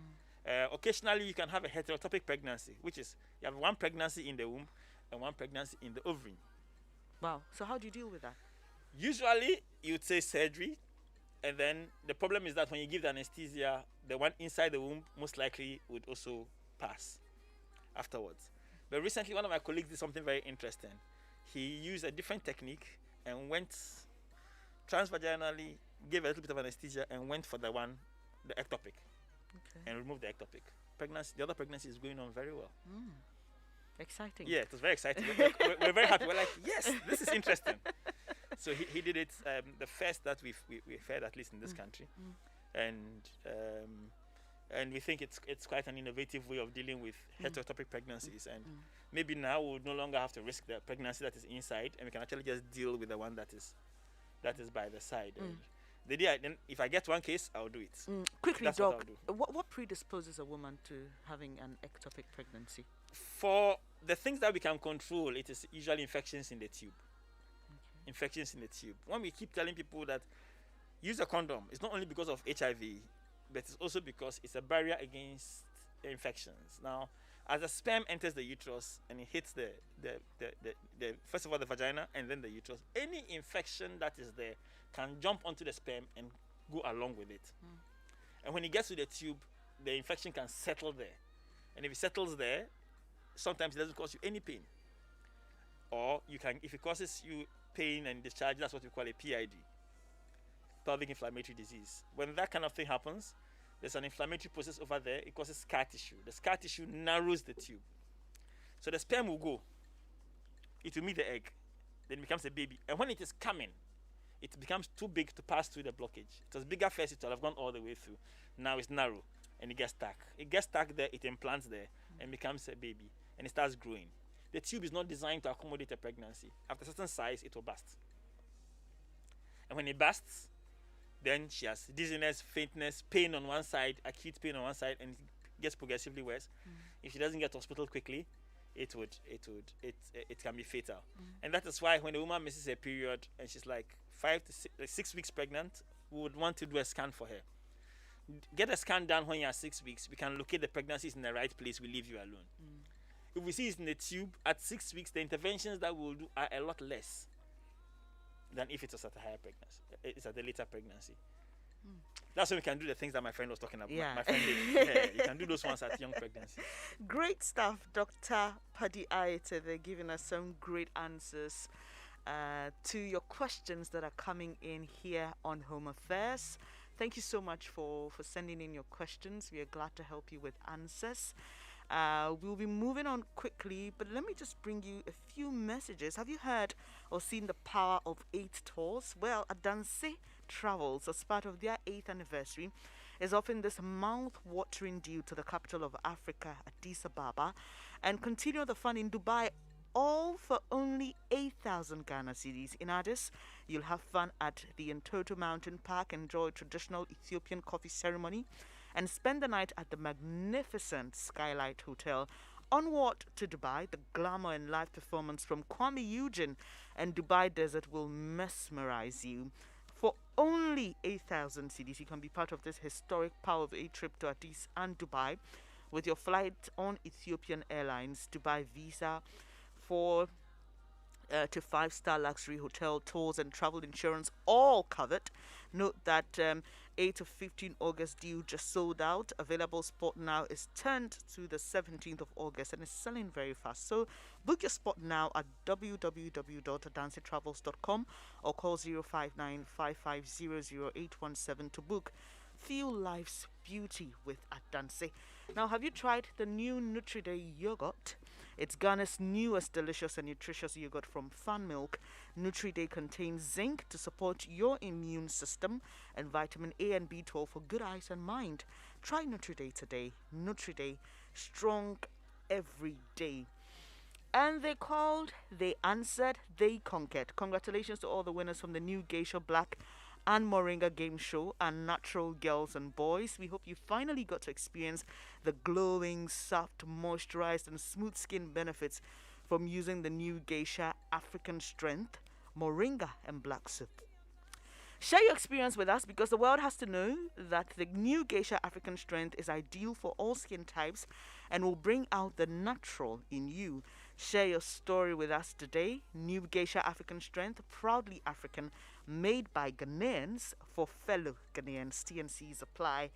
Speaker 2: Occasionally, you can have a heterotopic pregnancy, which is you have one pregnancy in the womb and one pregnancy in the ovary.
Speaker 1: Wow. So how do you deal with that?
Speaker 2: Usually, you would say surgery, and then the problem is that when you give the anesthesia, the one inside the womb most likely would also pass afterwards. But recently, one of my colleagues did something very interesting. He used a different technique and went transvaginally, gave a little bit of anesthesia, and went for the ectopic.
Speaker 1: Okay.
Speaker 2: And remove the ectopic. The other pregnancy is going on very well.
Speaker 1: Exciting.
Speaker 2: Yeah, it was very exciting. We're very happy. We're like, yes, this is interesting. So he did it, the first that we've had, at least in this country. And we think it's quite an innovative way of dealing with heterotopic pregnancies. And maybe now we'll no longer have to risk the pregnancy that is inside, and we can actually just deal with the one that is by the side. Then if I get one case, I'll do it.
Speaker 1: Quickly,
Speaker 2: That's
Speaker 1: Doc,
Speaker 2: what I'll
Speaker 1: what predisposes a woman to having an ectopic pregnancy?
Speaker 2: For the things that we can control, it is usually infections in the tube. Infections in the tube. When we keep telling people that use a condom, it's not only because of HIV, but it's also because it's a barrier against infections. Now, as the sperm enters the uterus and it hits the first of all the vagina and then the uterus, any infection that is there can jump onto the sperm and go along with it. And when it gets to the tube, the infection can settle there. And if it settles there, sometimes it doesn't cause you any pain. Or if it causes you pain and discharge, that's what we call a PID, pelvic inflammatory disease. When that kind of thing happens, there's an inflammatory process over there. It causes scar tissue. The scar tissue narrows the tube. So the sperm will go. It will meet the egg. Then it becomes a baby. And when it is coming, it becomes too big to pass through the blockage. It was bigger first, it will have gone all the way through. Now it's narrow and it gets stuck. It gets stuck there, it implants there and becomes a baby. And it starts growing. The tube is not designed to accommodate a pregnancy. After a certain size, it will burst. And when it bursts, then she has dizziness, faintness, pain on one side, acute pain on one side, and it gets progressively worse. If she doesn't get to hospital quickly, it can be fatal. And that is why when a woman misses a period and she's like 5 to 6 weeks pregnant, we would want to do a scan for her. Get a scan done when you are 6 weeks. We can locate the pregnancies in the right place. We leave you alone. If we see it's in the tube at 6 weeks, the interventions that we'll do are a lot less than if it was at a higher pregnancy. It's at a later pregnancy. That's when we can do the things that my friend was talking about.
Speaker 1: Yeah.
Speaker 2: My friend did. Yeah, you can do those ones at young pregnancy.
Speaker 1: Great stuff, Dr. Paddy Ayete. They're giving us some great answers to your questions that are coming in here on Home Affairs. Thank you so much for sending in your questions. We are glad to help you with answers. We'll be moving on quickly, but let me just bring you a few messages. Have you heard or seen the Power of 8 tours? Well, Adanse Travels, as part of their 8th anniversary, is offering this mouth-watering deal to the capital of Africa, Addis Ababa, and continue the fun in Dubai, all for only 8,000 Ghana cedis. In Addis, you'll have fun at the Ntoto Mountain Park, enjoy traditional Ethiopian coffee ceremony, and spend the night at the magnificent Skylight Hotel. Onward to Dubai, the glamour and live performance from Kwame Eugene and Dubai Desert will mesmerize you. For only 8,000 cedis, you can be part of this historic Power of 8 trip to Addis and Dubai with your flight on Ethiopian Airlines, Dubai visa, to 5-star luxury hotel, tours and travel insurance all covered. Note that 8 to 15 August due just sold out. Available spot now is turned to the 17th of August and is selling very fast. So book your spot now at www.adancetravels.com or call 059-5500817 to book. Feel life's beauty with Adanse. Now, have you tried the new Nutriday yogurt? It's Ghana's newest delicious and nutritious yogurt from Fan Milk. Nutriday contains zinc to support your immune system and vitamin A and B12 for good eyes and mind. Try Nutriday today. Nutriday, strong every day. And they called, they answered, they conquered. Congratulations to all the winners from the new Geisha Black and Moringa game show and Natural Girls and Boys. We hope you finally got to experience the glowing, soft, moisturized and smooth skin benefits from using the new Geisha African Strength, Moringa and Black Soup. Share your experience with us because the world has to know that the new Geisha African Strength is ideal for all skin types and will bring out the natural in you. Share your story with us today. New Geisha African Strength, proudly African, made by Ghanaians for fellow Ghanaians. TNCs apply.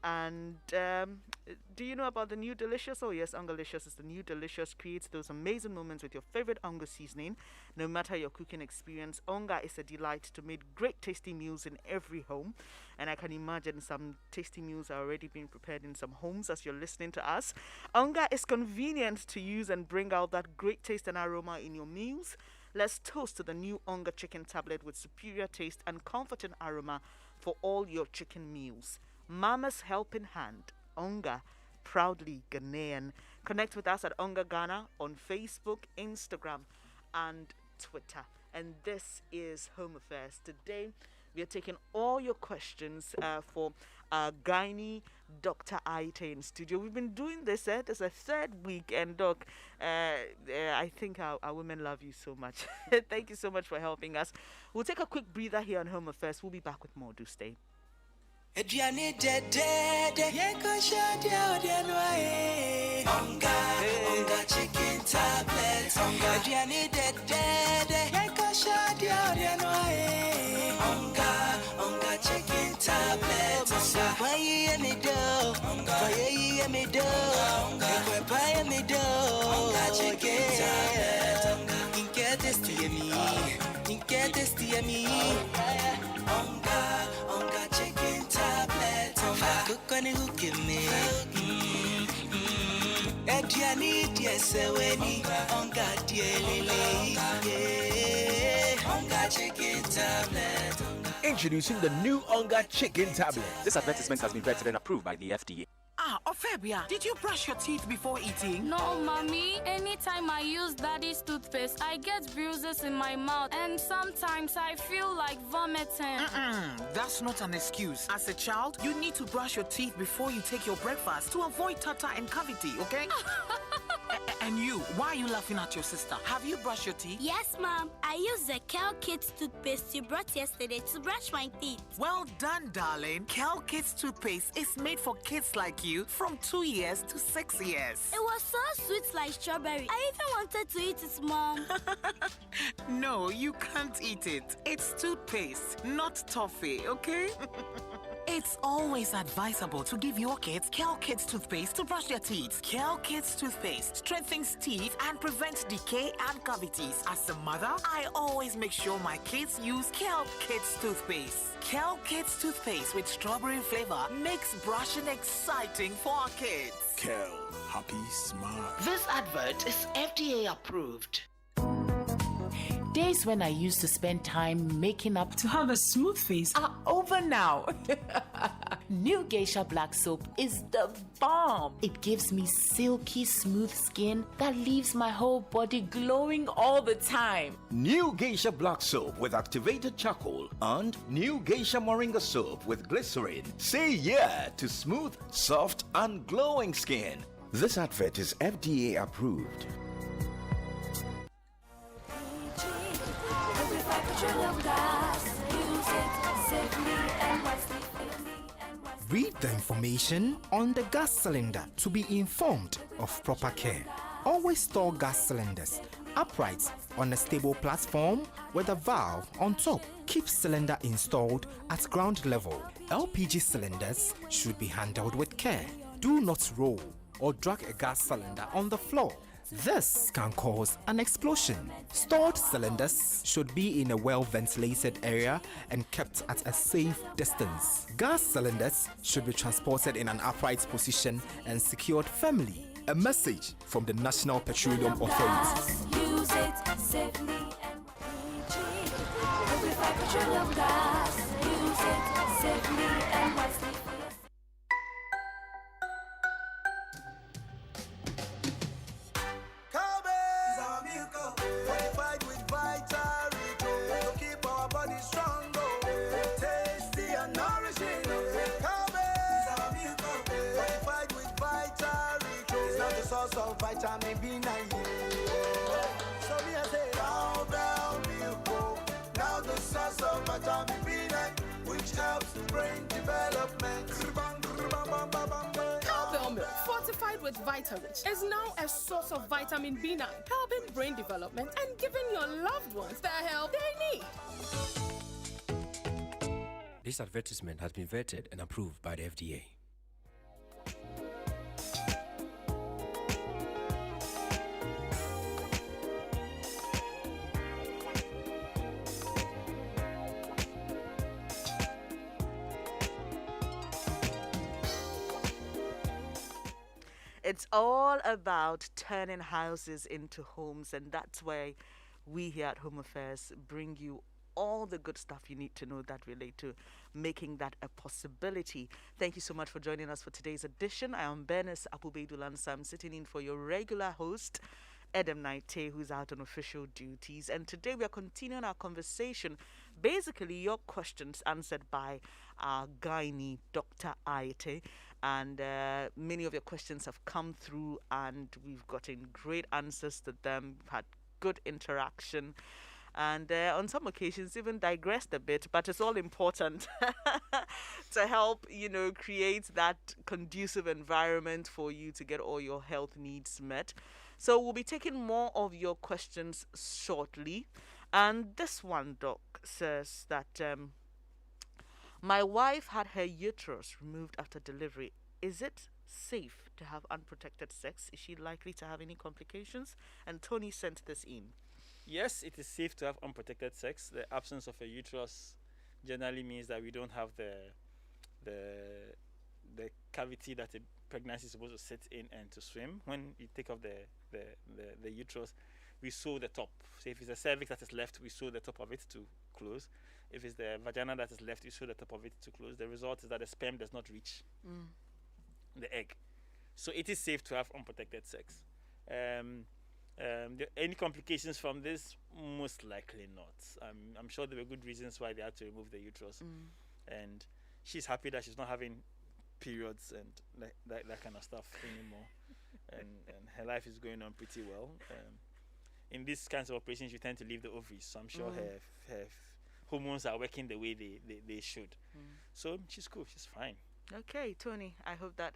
Speaker 1: And do you know about the new Delicious? Oh yes, Ongalicious is the new Delicious. Creates those amazing moments with your favorite Onga seasoning. No matter your cooking experience, Onga is a delight to make great tasty meals in every home. And I can imagine some tasty meals are already being prepared in some homes as you're listening to us. Onga is convenient to use and bring out that great taste and aroma in your meals. Let's toast to the new Onga chicken tablet with superior taste and comforting aroma for all your chicken meals. Mama's Helping Hand, Onga, proudly Ghanaian. Connect with us at Onga Ghana on Facebook, Instagram, and Twitter. And this is Home Affairs. Today, we are taking all your questions for gynae Dr. Ayete in studio. We've been doing this. This is a third week, and Doc, I think our women love you so much. Thank you so much for helping us. We'll take a quick breather here on Home Affairs. We'll be back with more. Do stay.
Speaker 3: Adriani dead, yeko shadia odianwae. Onga chicken tablets. Adriani dead, yeko shadia odianwae. Onga chicken tablets. Why you me do? Why you me do? Why me do? Onga chicken tablets. Get this to me. Get this to me. Onga chicken tablet. yes, weni. Onga dielele. Onga chicken tablet.
Speaker 4: Introducing the new Onga Chicken Tablet.
Speaker 5: This advertisement has been vetted and approved by the FDA.
Speaker 6: Ophebia, did you brush your teeth before eating?
Speaker 7: No, mommy. Anytime I use daddy's toothpaste, I get bruises in my mouth and sometimes I feel like vomiting.
Speaker 6: That's not an excuse. As a child, you need to brush your teeth before you take your breakfast to avoid tartar and cavity, okay? And you, why are you laughing at your sister? Have you brushed your teeth?
Speaker 8: Yes, Mom. I used the Kel Kids toothpaste you brought yesterday to brush my teeth.
Speaker 6: Well done, darling. Kel Kids toothpaste is made for kids like you from 2 years to 6 years.
Speaker 8: It was so sweet like strawberry. I even wanted to eat it, Mom.
Speaker 6: No, you can't eat it. It's toothpaste, not toffee, okay? It's always advisable to give your kids Kel Kids toothpaste to brush their teeth. Kel Kids toothpaste strengthens teeth and prevents decay and cavities. As a mother, I always make sure my kids use Kel Kids toothpaste. Kel Kids toothpaste with strawberry flavor makes brushing exciting for our kids.
Speaker 4: Kel, happy smart.
Speaker 9: This advert is FDA approved. Days when I used to spend time making up
Speaker 10: to have a smooth face
Speaker 9: are over now. New Geisha Black Soap is the bomb. It gives me silky smooth skin that leaves my whole body glowing all the time.
Speaker 11: New Geisha Black Soap with activated charcoal and New Geisha Moringa Soap with glycerin. Say yeah to smooth, soft and glowing skin. This advert is FDA approved.
Speaker 12: Read the information on the gas cylinder to be informed of proper care. Always store gas cylinders upright on a stable platform with a valve on top. Keep cylinder installed at ground level. LPG cylinders should be handled with care. Do not roll or drag a gas cylinder on the floor. This can cause an explosion. Stored cylinders should be in a well-ventilated area and kept at a safe distance. Gas cylinders should be transported in an upright position and secured firmly. A message from the National Petroleum Authority.
Speaker 13: Use it safely and petroleum gas. Use it safely and wisely.
Speaker 3: Of vitamin B9. So me I say brown milk. Now the source of vitamin B9, which helps brain development.
Speaker 14: Cowbell milk, fortified with Vitarich, is now a source of vitamin B9, helping brain development and giving your loved ones the help they need.
Speaker 15: This advertisement has been vetted and approved by the FDA.
Speaker 1: It's all about turning houses into homes, and that's why we here at Home Affairs bring you all the good stuff you need to know that relate to making that a possibility. Thank you so much for joining us for today's edition. I am Bernice Apubeidulansa. I'm sitting in for your regular host, Edem Naite, who's out on official duties. And today we are continuing our conversation. Basically, your questions answered by our gynae, Dr. Aite. And many of your questions have come through and we've gotten great answers to them. We've had good interaction. And on some occasions even digressed a bit, but it's all important to help, create that conducive environment for you to get all your health needs met. So we'll be taking more of your questions shortly. And this one, Doc, says that my wife had her uterus removed after delivery. Is it safe to have unprotected sex? Is she likely to have any complications? And Tony sent this in.
Speaker 2: Yes, it is safe to have unprotected sex. The absence of a uterus generally means that we don't have the cavity that a pregnancy is supposed to sit in and to swim. When you take off the the uterus, we sew the top. So if it's the cervix that is left, we sew the top of it to close. If it's the vagina that is left, we sew the top of it to close. The result is that the sperm does not reach the egg. So it is safe to have unprotected sex. Any complications from this? Most likely not. I'm sure there were good reasons why they had to remove the uterus. And she's happy that she's not having periods and that kind of stuff anymore. and her life is going on pretty well. In these kinds of operations, you tend to leave the ovaries. So I'm sure her hormones are working the way they should. So she's cool. She's fine.
Speaker 1: Okay, Tony, I hope that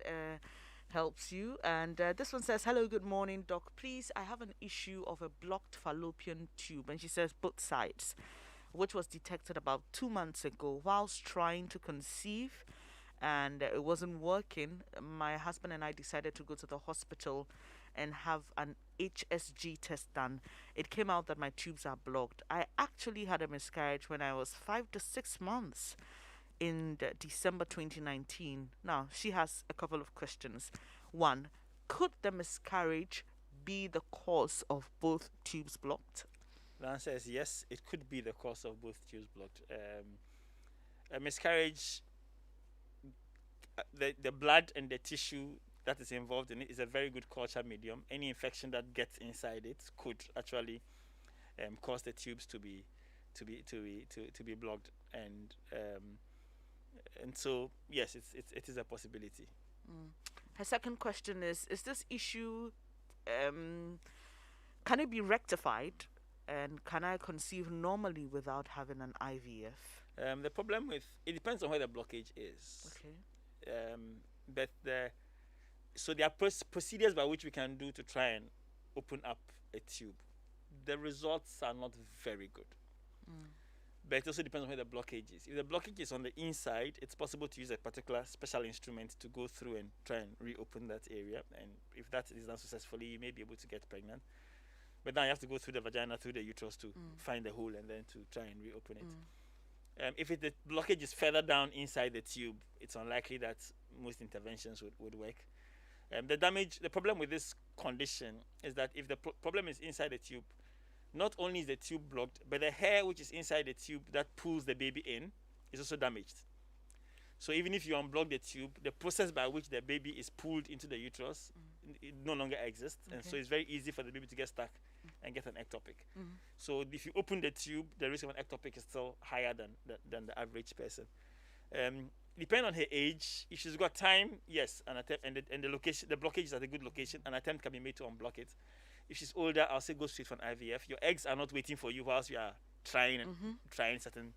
Speaker 1: helps you. And this one says, hello, good morning, Doc. Please, I have an issue of a blocked fallopian tube. And she says both sides, which was detected about 2 months ago whilst trying to conceive. And it wasn't working. My husband and I decided to go to the hospital and have an HSG test done. It came out that my tubes are blocked. I actually had a miscarriage when I was 5 to 6 months in December 2019. Now, she has a couple of questions. One, could the miscarriage be the cause of both tubes blocked?
Speaker 2: The answer is yes, it could be the cause of both tubes blocked. A miscarriage, the blood and the tissue that is involved in it is a very good culture medium. Any infection that gets inside it could actually cause the tubes to be blocked, and so yes, it is a possibility.
Speaker 1: Her second question is this issue, can it be rectified, and can I conceive normally without having an IVF?
Speaker 2: The problem with it depends on where the blockage is.
Speaker 1: Okay.
Speaker 2: But there are procedures by which we can do to try and open up a tube. The results are not very good. But it also depends on where the blockage is. If the blockage is on the inside, it's possible to use a particular special instrument to go through and try and reopen that area. And if that is done successfully, you may be able to get pregnant. But then you have to go through the vagina, through the uterus to find the hole and then to try and reopen it. If the blockage is further down inside the tube, it's unlikely that most interventions would work. The problem with this condition is that if the problem is inside the tube, not only is the tube blocked, but the hair which is inside the tube that pulls the baby in is also damaged. So even if you unblock the tube, the process by which the baby is pulled into the uterus it no longer exists, and so it's very easy for the baby to get stuck and get an ectopic. So if you open the tube, the risk of an ectopic is still higher than the average person. Depending on her age, if she's got time, yes, an attempt, and the location, the blockage is at a good location, an attempt can be made to unblock it. If she's older, I'll say go straight for an IVF. Your eggs are not waiting for you whilst you are trying certain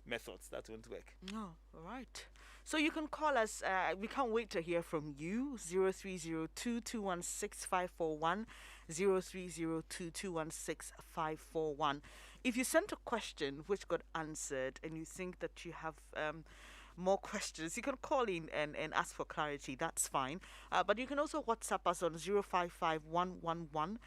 Speaker 2: methods. That won't work.
Speaker 1: Oh, all right. So you can call us. We can't wait to hear from you. 0302-216-541, 0302-216-541. If you sent a question which got answered and you think that you have more questions, you can call in and ask for clarity. That's fine. But you can also WhatsApp us on 055-111-997,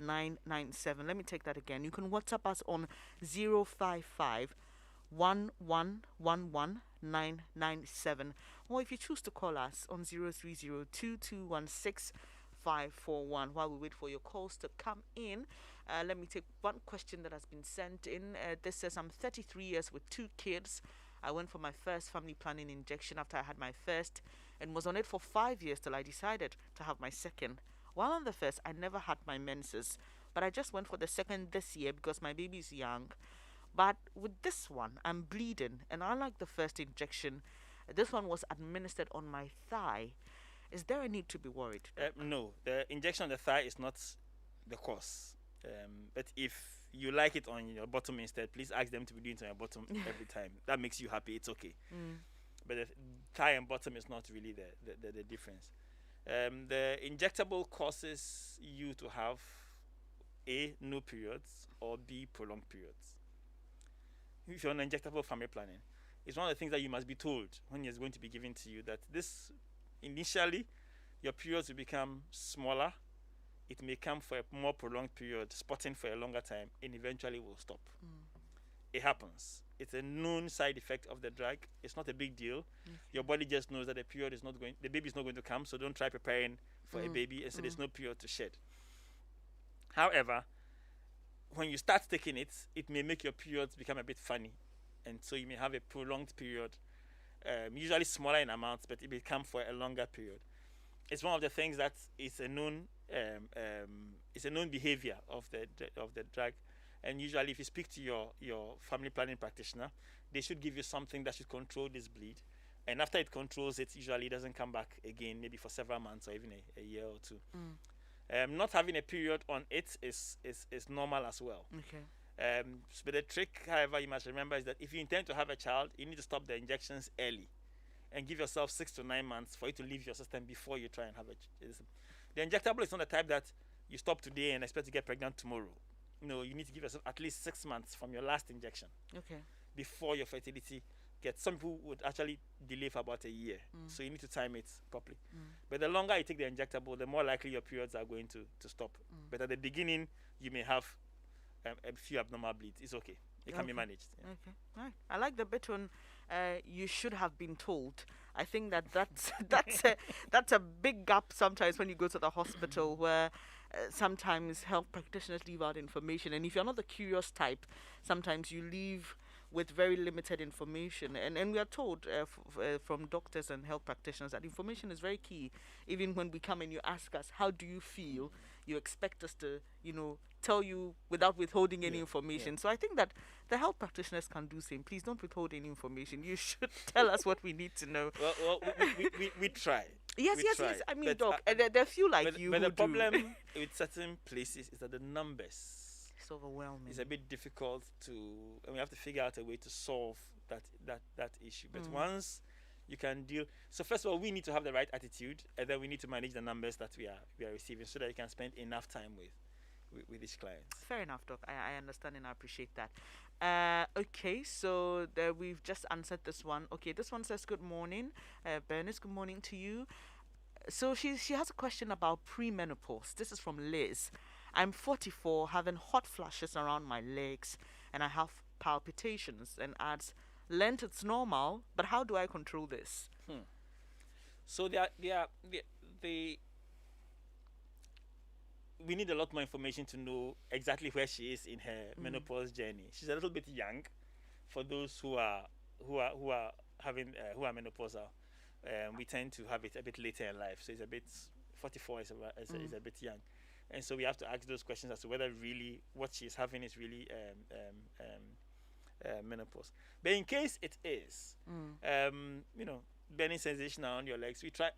Speaker 1: 055-111-997. Let me take that again. You can WhatsApp us on 055-111-997. Or if you choose to call us on 0302-216-541. While we wait for your calls to come in, let me take one question that has been sent in. This says, I'm 33 years with 2 kids. I went for my first family planning injection after I had my first and was on it for 5 years till I decided to have my second. While on the first, I never had my menses, but I just went for the second this year because my baby is young. But with this one, I'm bleeding, and unlike the first injection, this one was administered on my thigh. Is there a need to be worried?
Speaker 2: No, the injection on the thigh is not the cause. But if you like it on your bottom instead, please ask them to be doing it on your bottom every time. That makes you happy. It's okay. But the thigh and bottom is not really the difference. The injectable causes you to have A, no periods, or B, prolonged periods. If you're on injectable family planning, it's one of the things that you must be told when it's going to be given to you, that this initially your periods will become smaller. It may come for a more prolonged period, spotting for a longer time, and eventually will stop. it happens. It's a known side effect of the drug. It's not a big deal. Your body just knows that the baby is not going to come, so don't try preparing for a baby, and so there's no period to shed. However, when you start taking it, it may make your periods become a bit funny, and so you may have a prolonged period, usually smaller in amounts, but it may come for a longer period. It's one of the things that is a known behavior of the drug, and usually if you speak to your family planning practitioner, they should give you something that should control this bleed, and after it controls it, usually it doesn't come back again, maybe for several months or even a year or two. Not having a period on it is normal as well.
Speaker 1: Okay.
Speaker 2: But the trick, however, you must remember is that if you intend to have a child, you need to stop the injections early and give yourself 6 to 9 months for it to leave your system before you try and have the injectable is not the type that you stop today and expect to get pregnant tomorrow. No, you need to give yourself at least 6 months from your last injection before your fertility gets. Some people would actually delay for about a year, so you need to time it properly. But the longer you take the injectable, the more likely your periods are going to stop. But at the beginning, you may have a few abnormal bleeds. It's okay. It can be managed. Yeah.
Speaker 1: Okay. Right. I like the bit on you should have been told. I think that's that's a big gap sometimes when you go to the hospital where sometimes health practitioners leave out information, and if you're not the curious type, sometimes you leave with very limited information, and we are told from doctors and health practitioners that information is very key. Even when we come and you ask us, how do you feel, you expect us to tell you without withholding any information. So I think that the health practitioners can do same. Please don't withhold any information. You should tell us what we need to know.
Speaker 2: Well we try.
Speaker 1: Yes. I mean, Doc, there are few like you
Speaker 2: but
Speaker 1: who
Speaker 2: the problem with certain places is that the numbers,
Speaker 1: it's overwhelming.
Speaker 2: It's a bit difficult and we have to figure out a way to solve that issue. But once you can deal, so first of all, we need to have the right attitude, and then we need to manage the numbers that we are receiving, so that you can spend enough time with each client.
Speaker 1: Fair enough, Doc. I understand and I appreciate that. Okay, so we've just answered this one. Okay, this one says, good morning. Bernice, good morning to you. So she has a question about premenopause. This is from Liz. I'm 44, having hot flashes around my legs, and I have palpitations, and adds, length it's normal, but how do I control this?
Speaker 2: So we need a lot more information to know exactly where she is in her menopause journey. She's a little bit young for those who are menopausal. We tend to have it a bit later in life, so it's a bit 44 is a bit young, and so we have to ask those questions as to whether really what she's having is really menopause. But in case it is, burning sensation around your legs, we try.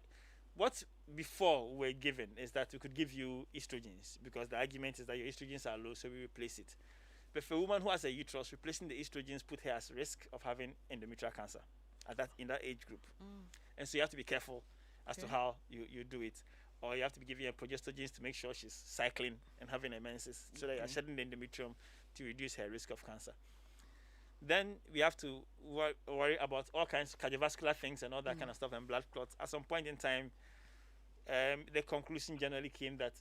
Speaker 2: What before we're given is that we could give you estrogens, because the argument is that your estrogens are low, so we replace it. But for a woman who has a uterus, replacing the estrogens put her at risk of having endometrial cancer in that age group. And so you have to be careful as to how you do it. Or you have to be giving her progestogens to make sure she's cycling and having her menses, so that you're shedding the endometrium to reduce her risk of cancer. Then we have to worry about all kinds of cardiovascular things and all that kind of stuff, and blood clots. At some point in time, the conclusion generally came that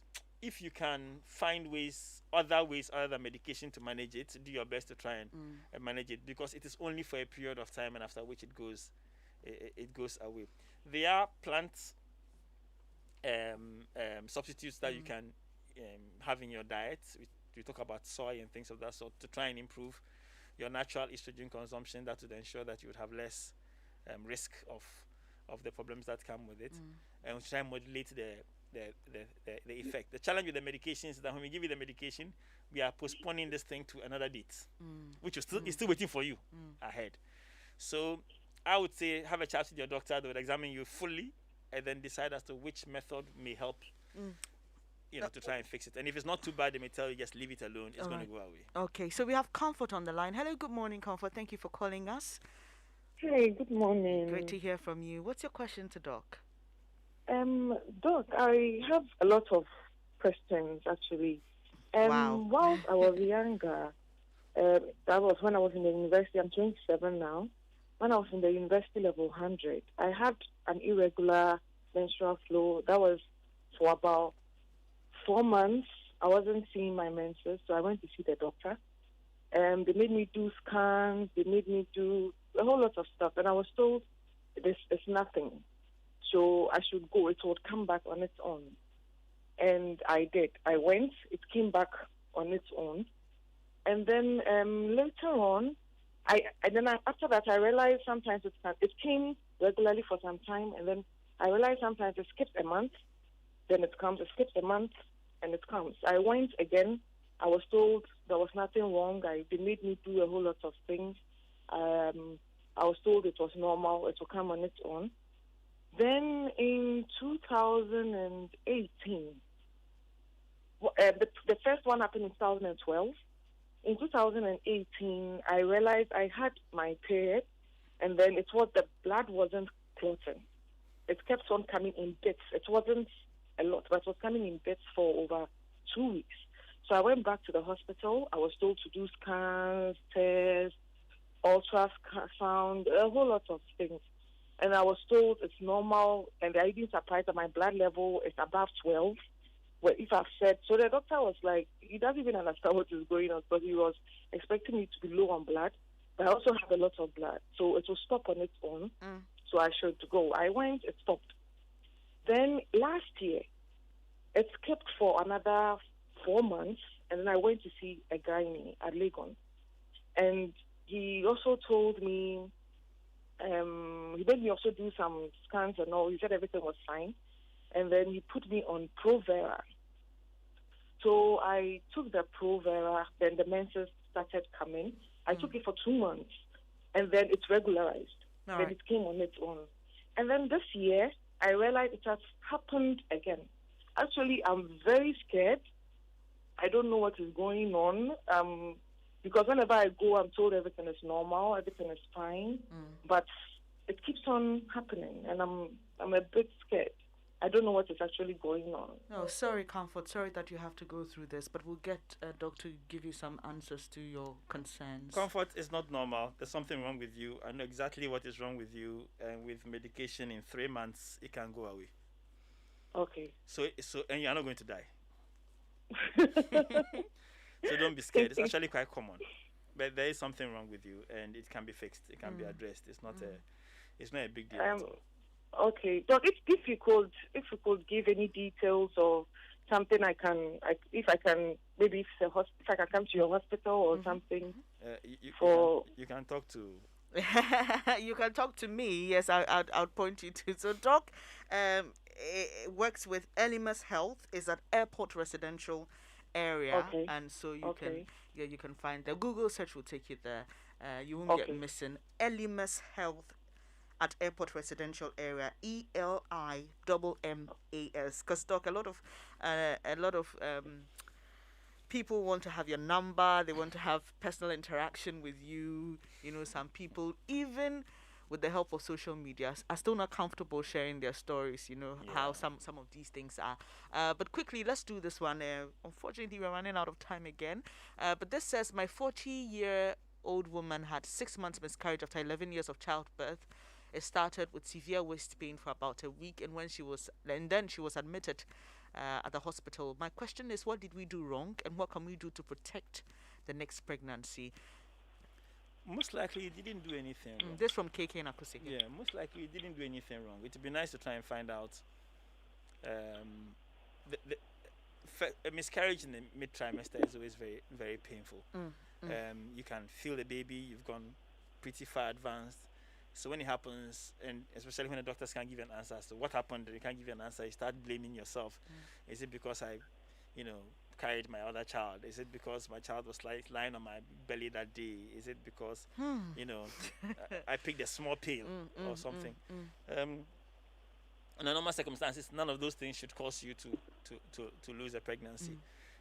Speaker 2: if you can find other ways other than medication to manage it, do your best to try and manage it, because it is only for a period of time, and after which it goes away. There are plant substitutes that you can have in your diet. We talk about soy and things of that sort to try and improve your natural estrogen consumption. That would ensure that you would have less risk of the problems that come with it, and we try and modulate the effect. The challenge with the medications is that when we give you the medication, we are postponing this thing to another date, which is still waiting for you ahead. So I would say have a chat with your doctor. They would examine you fully and then decide as to which method may help to try and fix it. And if it's not too bad, they may tell you just leave it alone. It's going to go away.
Speaker 1: Okay, so we have Comfort on the line. Hello, good morning, Comfort. Thank you for calling us.
Speaker 10: Hey, good morning.
Speaker 1: Great to hear from you. What's your question to Doc?
Speaker 10: Doc, I have a lot of questions, actually.
Speaker 1: Wow.
Speaker 10: While I was younger, that was when I was in the university. I'm 27 now. When I was in the university level 100, I had an irregular menstrual flow. That was for about 4 months. I wasn't seeing my menses, so I went to see the doctor. They made me do scans. They made me do a whole lot of stuff. And I was told it's nothing. So I should go. It would come back on its own. And I did. I went. It came back on its own. And then later on, after that, I realized sometimes it came regularly for some time. And then I realized sometimes it skips a month. Then it comes. It skips a month. And it comes. I went again. I was told there was nothing wrong. They made me do a whole lot of things. I was told it was normal. It will come on its own. Then in 2018, the first one happened in 2012. In 2018, I realized I had my period, and then the blood wasn't clotting. It kept on coming in bits. It wasn't a lot, but it was coming in bits for over 2 weeks. So I went back to the hospital. I was told to do scans, tests, ultrasound, a whole lot of things. And I was told it's normal, and I didn't surprise that my blood level is above 12. Well, if I've said, so the doctor was like, he doesn't even understand what is going on, but he was expecting me to be low on blood. But I also have a lot of blood, so it will stop on its own. So I should go. I went, it stopped. Then last year, it kept for another 4 months, and then I went to see a gynae at Legon. And he also told me, he made me also do some scans and all. He said everything was fine. And then he put me on Provera. So I took the Provera, then the menses started coming. I took it for 2 months, and then it's regularized. Then it came on its own. And then this year, I realized it has happened again. Actually, I'm very scared. I don't know what is going on. Because whenever I go, I'm told everything is normal, everything is fine. But it keeps on happening, and I'm a bit scared. I don't know what is actually going on.
Speaker 1: No, sorry, Comfort. Sorry that you have to go through this, but we'll get a doctor to give you some answers to your concerns.
Speaker 2: Comfort is not normal. There's something wrong with you. I know exactly what is wrong with you, and with medication in 3 months, it can go away.
Speaker 10: Okay.
Speaker 2: So, and you're not going to die. So don't be scared. It's actually quite common, but there is something wrong with you, and it can be fixed. It can be addressed. It's not a big deal at all.
Speaker 10: Okay, Doc. If you could give any details of something if I can come to your hospital or something.
Speaker 2: You can talk to.
Speaker 1: You can talk to me. Yes, I'll point you to. So Doc, it works with Elimus Health. Is at Airport Residential area, and so you can find the Google search will take you there. You won't get missing Elimus Health at Airport Residential Area, ELIMMAS. Because Doc, a lot of people want to have your number. They want to have personal interaction with you. You know, some people even with the help of social media are still not comfortable sharing their stories. You know how some of these things are. But quickly, let's do this one. Unfortunately, we're running out of time again. But this says my 40-year-old woman had 6 months miscarriage after 11 years of childbirth. It started with severe waist pain for about a week, and then she was admitted at the hospital. My question is, what did we do wrong, and what can we do to protect the next pregnancy?
Speaker 2: Most likely you didn't do anything wrong.
Speaker 1: This from KK Nakusi.
Speaker 2: Yeah, most likely you didn't do anything wrong. It would be nice to try and find out. A miscarriage in the mid-trimester is always very, very painful. You can feel the baby. You've gone pretty far advanced. So when it happens, and especially when the doctors can't give you an answer as to what happened, and you can't give you an answer, you start blaming yourself. Is it because I carried my other child? Is it because my child was lying on my belly that day? Is it because I picked a small pill or something? Under normal circumstances, none of those things should cause you to lose a pregnancy.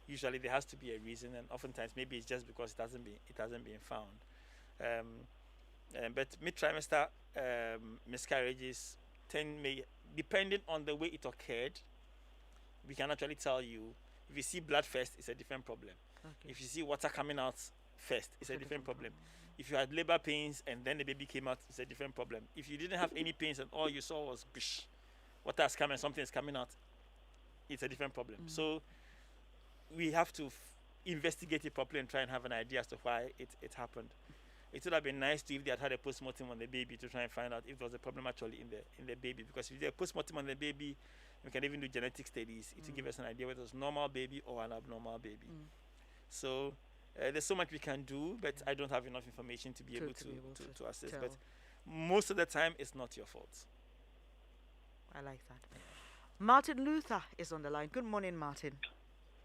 Speaker 2: Usually there has to be a reason, and oftentimes maybe it's just because it hasn't been found. But mid-trimester miscarriages depending on the way it occurred, we can actually tell you. If you see blood first, it's a different problem. If you see water coming out first, it's a different problem. If you had labor pains and then the baby came out, it's a different problem. If you didn't have any pains and all you saw was water is coming, something is coming out, it's a different problem. So we have to investigate it properly and try and have an idea as to why it happened. It would have been nice to if they had a postmortem on the baby to try and find out if there was a problem actually in the baby. Because if there's a postmortem on the baby, we can even do genetic studies. It will give us an idea whether it's a normal baby or an abnormal baby. So there's so much we can do, but I don't have enough information to be able to assist.
Speaker 1: tell.
Speaker 2: But most of the time, it's not your fault.
Speaker 1: I like that. Martin Luther is on the line. Good morning, Martin.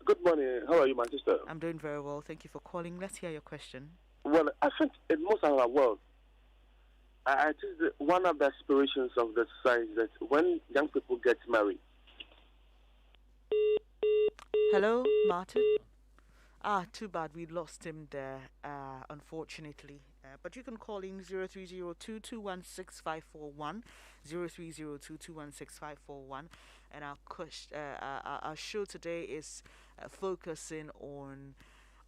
Speaker 16: Good morning. How are you, Manchester?
Speaker 1: I'm doing very well. Thank you for calling. Let's hear your question.
Speaker 16: Well, I think in most of our world, I think that one of the aspirations of the society is that when young people get married.
Speaker 1: Hello, Martin. Too bad we lost him there, unfortunately. But you can call in 0302216541, 0302216541, and our show today is focusing on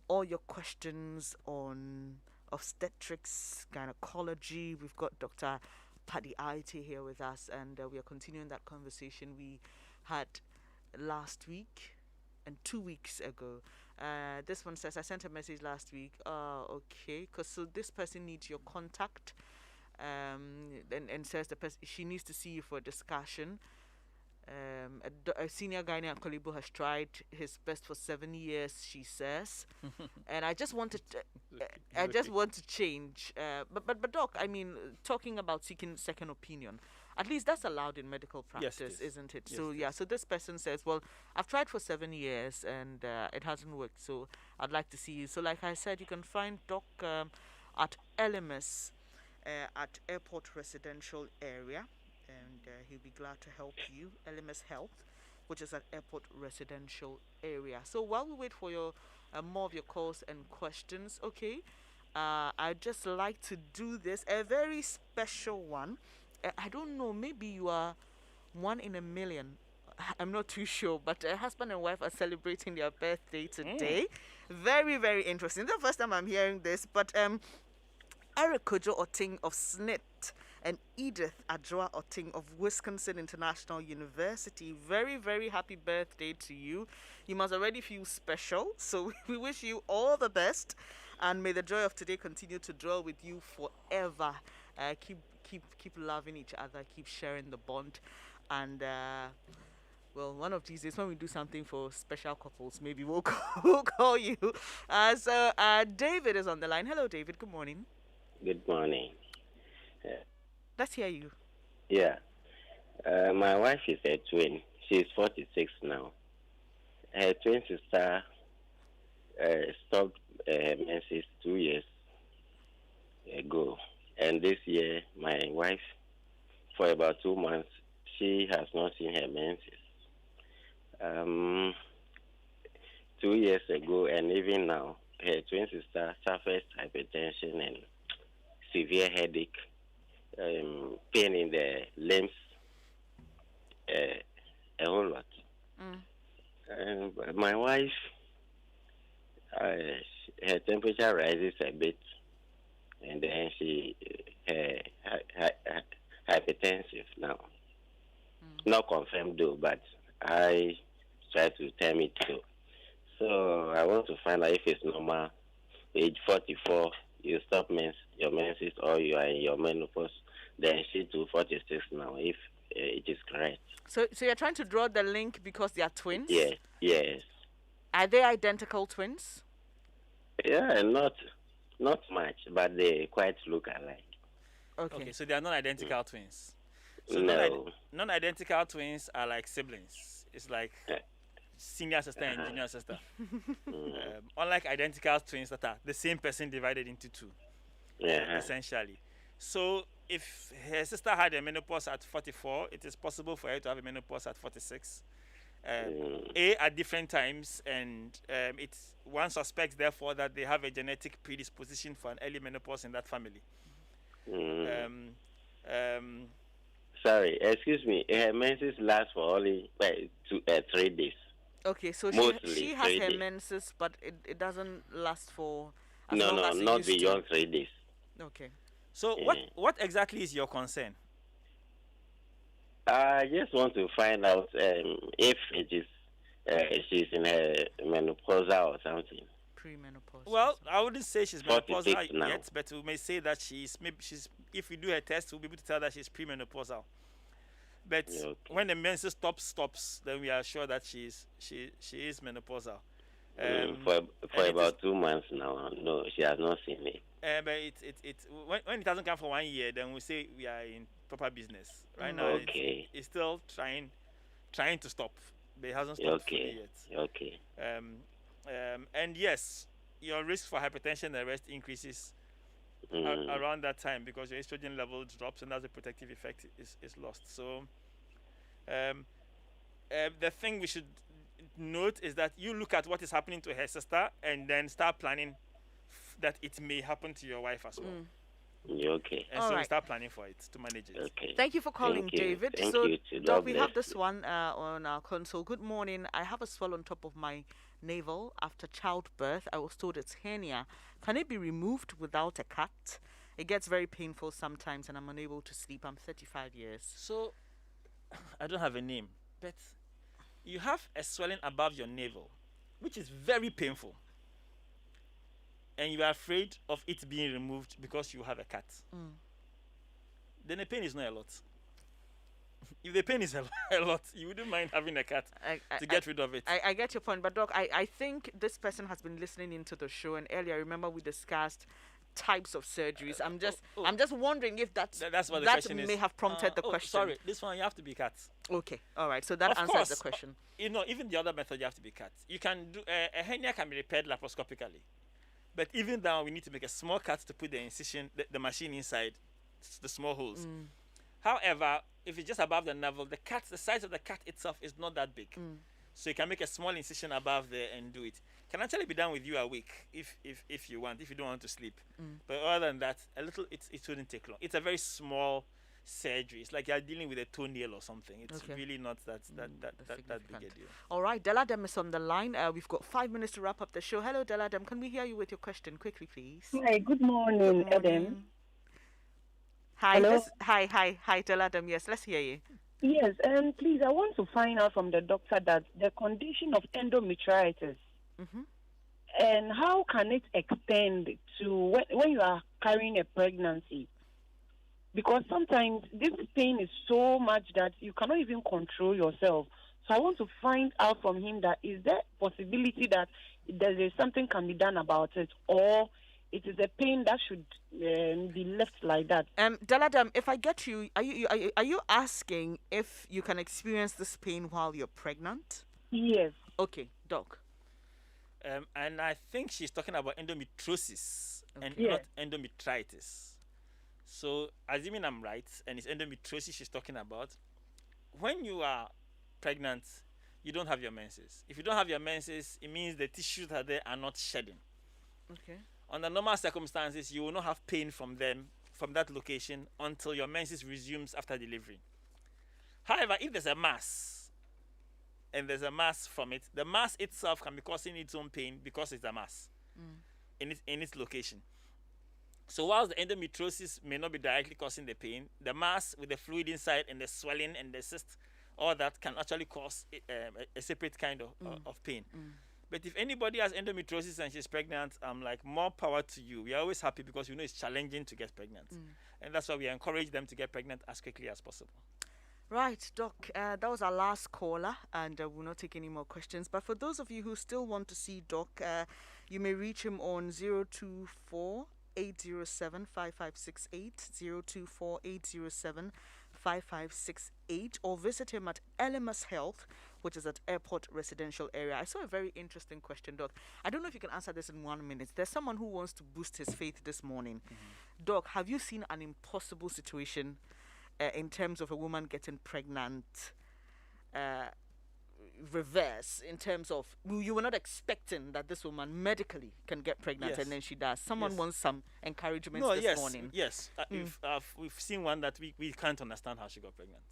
Speaker 1: all your questions on obstetrics, gynecology. We've got Dr. Paddy Aite here with us, and we are continuing that conversation we had last week and 2 weeks ago. This one says, I sent a message last week. Okay, because so this person needs your contact, and says she needs to see you for a discussion. A senior gynae at Kolibo has tried his best for 7 years, she says, and I just want to change. But doc, I mean, talking about seeking second opinion, at least that's allowed in medical practice,
Speaker 2: Yes,
Speaker 1: isn't it?
Speaker 2: Yes,
Speaker 1: So yeah, so this person says, well, I've tried for 7 years and it hasn't worked, so I'd like to see you. So like I said, you can find Doc at LMS at Airport Residential Area, and he'll be glad to help you. LMS Health, which is at Airport Residential Area. So while we wait for your more of your calls and questions, okay, I'd just like to do this, a very special one. I don't know, maybe you are one in a million. I'm not too sure, but husband and wife are celebrating their birthday today. Very, very interesting. This is the first time I'm hearing this, but Eric Kojo Oting of SNIT and Edith Adjoa Oting of Wisconsin International University. Very, very happy birthday to you. You must already feel special, so we wish you all the best, and may the joy of today continue to dwell with you forever. Keep loving each other, keep sharing the bond, and well, one of these days when we do something for special couples, maybe we'll call you. So David is on the line. Hello, David. Good morning.
Speaker 17: Good morning.
Speaker 1: Let's hear you.
Speaker 17: Yeah. My wife is a twin. She's 46 now. Her twin sister stopped menses 2 years ago. And this year, my wife, for about 2 months, she has not seen her menses. 2 years ago, and even now, her twin sister suffers hypertension and severe headache, pain in the limbs, a whole lot. And my wife, her temperature rises a bit, and then she hypertensive now. Not confirmed though, but I try to tell it so. So I want to find out if it's normal. Age 44, you stop your menses, or you are in your menopause. Then she to 46 now, if it is correct.
Speaker 1: So you're trying to draw the link because they are twins?
Speaker 17: Yes.
Speaker 1: Are they identical twins?
Speaker 17: Yeah, not much, but they quite look alike.
Speaker 2: Okay, so they are not identical twins. So
Speaker 17: No.
Speaker 2: non-identical twins are like siblings. It's like senior sister and junior sister. Unlike identical twins that are the same person divided into two, essentially. So if her sister had a menopause at 44, it is possible for her to have a menopause at 46. At different times, and one suspects therefore that they have a genetic predisposition for an early menopause in that family.
Speaker 17: Sorry, excuse me. Her menses last for only 3 days.
Speaker 1: Okay, so she has her menses, but it doesn't last for as long as it
Speaker 17: not
Speaker 1: used to.
Speaker 17: beyond 3 days.
Speaker 1: Okay.
Speaker 2: So what exactly is your concern?
Speaker 17: I just want to find out if it is she's in her menopausal or something.
Speaker 1: Premenopause.
Speaker 2: Well, I wouldn't say she's
Speaker 17: 46
Speaker 2: menopausal
Speaker 17: now.
Speaker 2: yet, but we may say that she's. If we do a test, we'll be able to tell that she's premenopausal. But when the menses stops, then we are sure that she is menopausal.
Speaker 17: For about 2 months now, no, she has not seen me.
Speaker 2: But when it doesn't come for 1 year, then we say we are in proper business. Right now,
Speaker 17: Okay.
Speaker 2: it's still trying to stop, but it hasn't stopped fully yet.
Speaker 17: Okay.
Speaker 2: And yes, your risk for hypertension and the rest increases around that time because your estrogen level drops and as the protective effect is lost. So the thing we should note is that you look at what is happening to her sister and then start planning that it may happen to your wife as well.
Speaker 17: Okay.
Speaker 2: And so we start planning for it to manage it.
Speaker 17: Okay.
Speaker 1: Thank you for calling, David.
Speaker 17: Thank
Speaker 1: so,
Speaker 17: you.
Speaker 1: Doc, we have this one on our console. Good morning. I have a swell on top of my navel after childbirth. I was told it's hernia. Can it be removed without a cut? It gets very painful sometimes and I'm unable to sleep. I'm 35 years.
Speaker 2: So, I don't have a name, but you have a swelling above your navel, which is very painful. And you are afraid of it being removed because you have a cut. Then the pain is not a lot. If the pain is a lot, you wouldn't mind having a cut to get rid of it.
Speaker 1: I get your point, but Doc, I think this person has been listening into the show, and earlier, remember we discussed types of surgeries. I'm just wondering if that's
Speaker 2: what the
Speaker 1: that
Speaker 2: question is.
Speaker 1: may have prompted the question.
Speaker 2: Sorry, this one you have to be cut.
Speaker 1: Okay, all right. So that
Speaker 2: Of
Speaker 1: answers
Speaker 2: course,
Speaker 1: the question.
Speaker 2: Even the other method you have to be cut. You can do a hernia can be repaired laparoscopically, but even now we need to make a small cut to put the incision, the machine inside, the small holes. However, if it's just above the navel, the size of the cut itself is not that big. So you can make a small incision above there and do it. Can actually be done with you awake if you want, if you don't want to sleep. But other than that, it wouldn't take long. It's a very small surgery. It's like you're dealing with a toenail or something. It's really not that big a deal.
Speaker 1: All right, Deladem is on the line. We've got 5 minutes to wrap up the show. Hello, Deladem. Can we hear you with your question quickly, please?
Speaker 18: Hi, good morning, Adam.
Speaker 1: Hi,
Speaker 18: Hello?
Speaker 1: Hi, Deladem. Yes, let's hear you.
Speaker 18: Yes, and please, I want to find out from the doctor that the condition of endometritis, and how can it extend to when you are carrying a pregnancy? Because sometimes this pain is so much that you cannot even control yourself. So I want to find out from him that is there possibility that there is something can be done about it, or it is a pain that should be left like that.
Speaker 1: Deladem, if I get you, are you asking if you can experience this pain while you're pregnant?
Speaker 18: Yes.
Speaker 1: Okay, Doc.
Speaker 2: And I think she's talking about endometriosis and
Speaker 18: Yeah.
Speaker 2: not endometritis. So, assuming I'm right, and it's endometriosis she's talking about, when you are pregnant, you don't have your menses. If you don't have your menses, it means the tissues that are there are not shedding.
Speaker 1: Okay.
Speaker 2: Under normal circumstances, you will not have pain from that location until your menses resumes after delivery. However, if there's a mass, and there's a mass from it, the mass itself can be causing its own pain because it's a mass in its location. So whilst the endometriosis may not be directly causing the pain, the mass with the fluid inside and the swelling and the cyst, all that can actually cause a separate kind of pain. But if anybody has endometriosis and she's pregnant, I'm like, more power to you. We are always happy because we know it's challenging to get pregnant. And that's why we encourage them to get pregnant as quickly as possible.
Speaker 1: Right, Doc, that was our last caller, and we'll not take any more questions. But for those of you who still want to see Doc, you may reach him on 024 807 5568, 024 807 5568, or visit him at Elemas Health, which is at Airport Residential Area. I saw a very interesting question, Doc. I don't know if you can answer this in 1 minute. There's someone who wants to boost his faith this morning. Doc, have you seen an impossible situation in terms of a woman getting pregnant? Reverse, in terms of you were not expecting that this woman medically can get pregnant,
Speaker 2: Yes.
Speaker 1: and then she does. Someone
Speaker 2: Yes.
Speaker 1: wants some encouragement
Speaker 2: No,
Speaker 1: this
Speaker 2: yes,
Speaker 1: morning.
Speaker 2: yes. We've seen one that we can't understand how she got pregnant.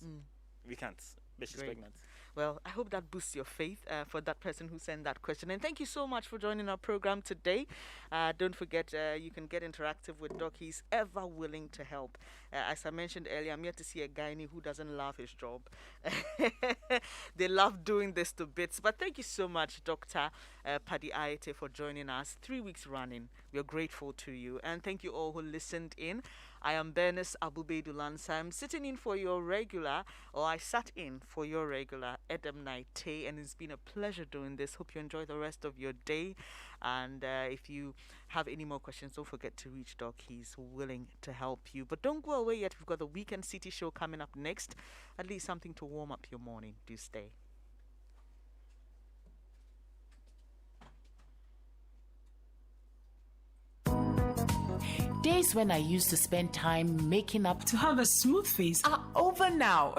Speaker 2: We can't, but she's
Speaker 1: Great.
Speaker 2: pregnant.
Speaker 1: Well, I hope that boosts your faith for that person who sent that question. And thank you so much for joining our program today. Don't forget, you can get interactive with Doc. He's ever willing to help. As I mentioned earlier, I'm yet to see a gynae who doesn't love his job. They love doing this to bits. But thank you so much, Dr. Paddy Ayete, for joining us 3 weeks running. We are grateful to you. And thank you all who listened in. I am Bernice Abubedulansa. I'm sitting in for your regular, or I sat in for your regular, Edem Naite, and it's been a pleasure doing this. Hope you enjoy the rest of your day. And if you have any more questions, don't forget to reach Doc. He's willing to help you. But don't go away yet. We've got the Weekend City Show coming up next. At least something to warm up your morning. Do stay.
Speaker 9: Days when I used to spend time making up
Speaker 6: to have a smooth face
Speaker 9: are over now.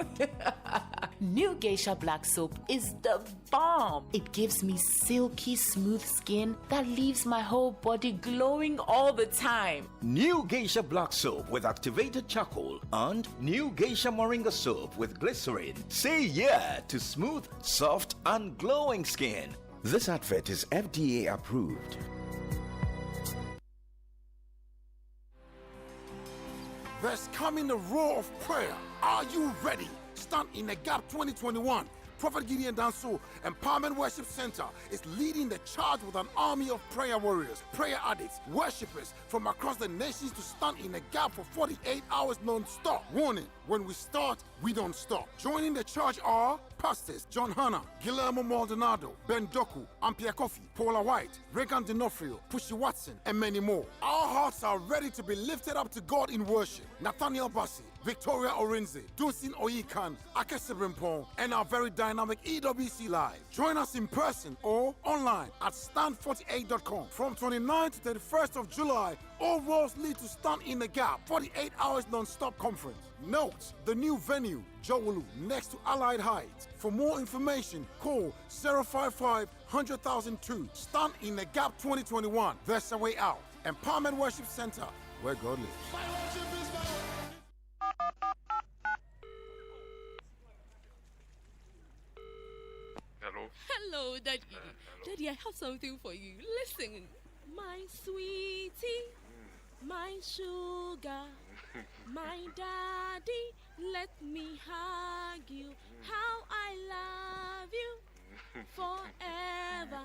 Speaker 9: New Geisha Black Soap is the bomb. It gives me silky smooth skin that leaves my whole body glowing all the time.
Speaker 11: New Geisha Black Soap with activated charcoal and New Geisha Moringa Soap with glycerin. Say yeah to smooth, soft and glowing skin. This advert is FDA approved.
Speaker 19: There's coming a roar of prayer. Are you ready? Stand in the Gap 2021. Prophet Gideon Danso Empowerment Worship Center is leading the charge with an army of prayer warriors, prayer addicts, worshippers from across the nations to stand in the gap for 48 hours non-stop. Warning, when we start, we don't stop. Joining the charge are Pastors John Hanna, Guillermo Maldonado, Ben Doku, Ampia Kofi, Paula White, Regan D'Onofrio, Pushy Watson, and many more. Our hearts are ready to be lifted up to God in worship. Nathaniel Bassi, Victoria Orenze, Dunsin Oyikan, Akese Brimpong, and our very dynamic EWC Live. Join us in person or online at stand48.com. From 29th to 31st of July, all roads lead to Stand in the Gap 48 hours non-stop conference. Note the new venue, Jowulu, next to Allied Heights. For more information, call 055 100,002. Stand in the Gap 2021. There's a way out. Empowerment Worship Center, where God lives.
Speaker 20: Hello.
Speaker 14: Hello, Daddy. Daddy, I have something for you. Listen. My sweetie, my sugar, my daddy, let me hug you. How I love you forever.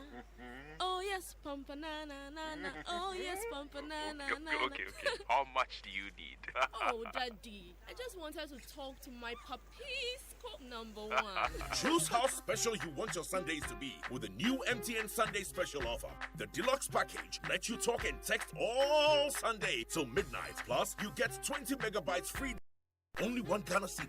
Speaker 14: Oh yes, pampa na na na na. Oh yes, pampa na na na.
Speaker 20: Okay. How much do you need?
Speaker 14: Oh, Daddy, I just wanted to talk to my puppies. Code number 1.
Speaker 21: Choose how special you want your Sundays to be with the new MTN Sunday Special offer. The deluxe package lets you talk and text all Sunday till midnight. Plus, you get 20 megabytes free. Only one Ghana cedi.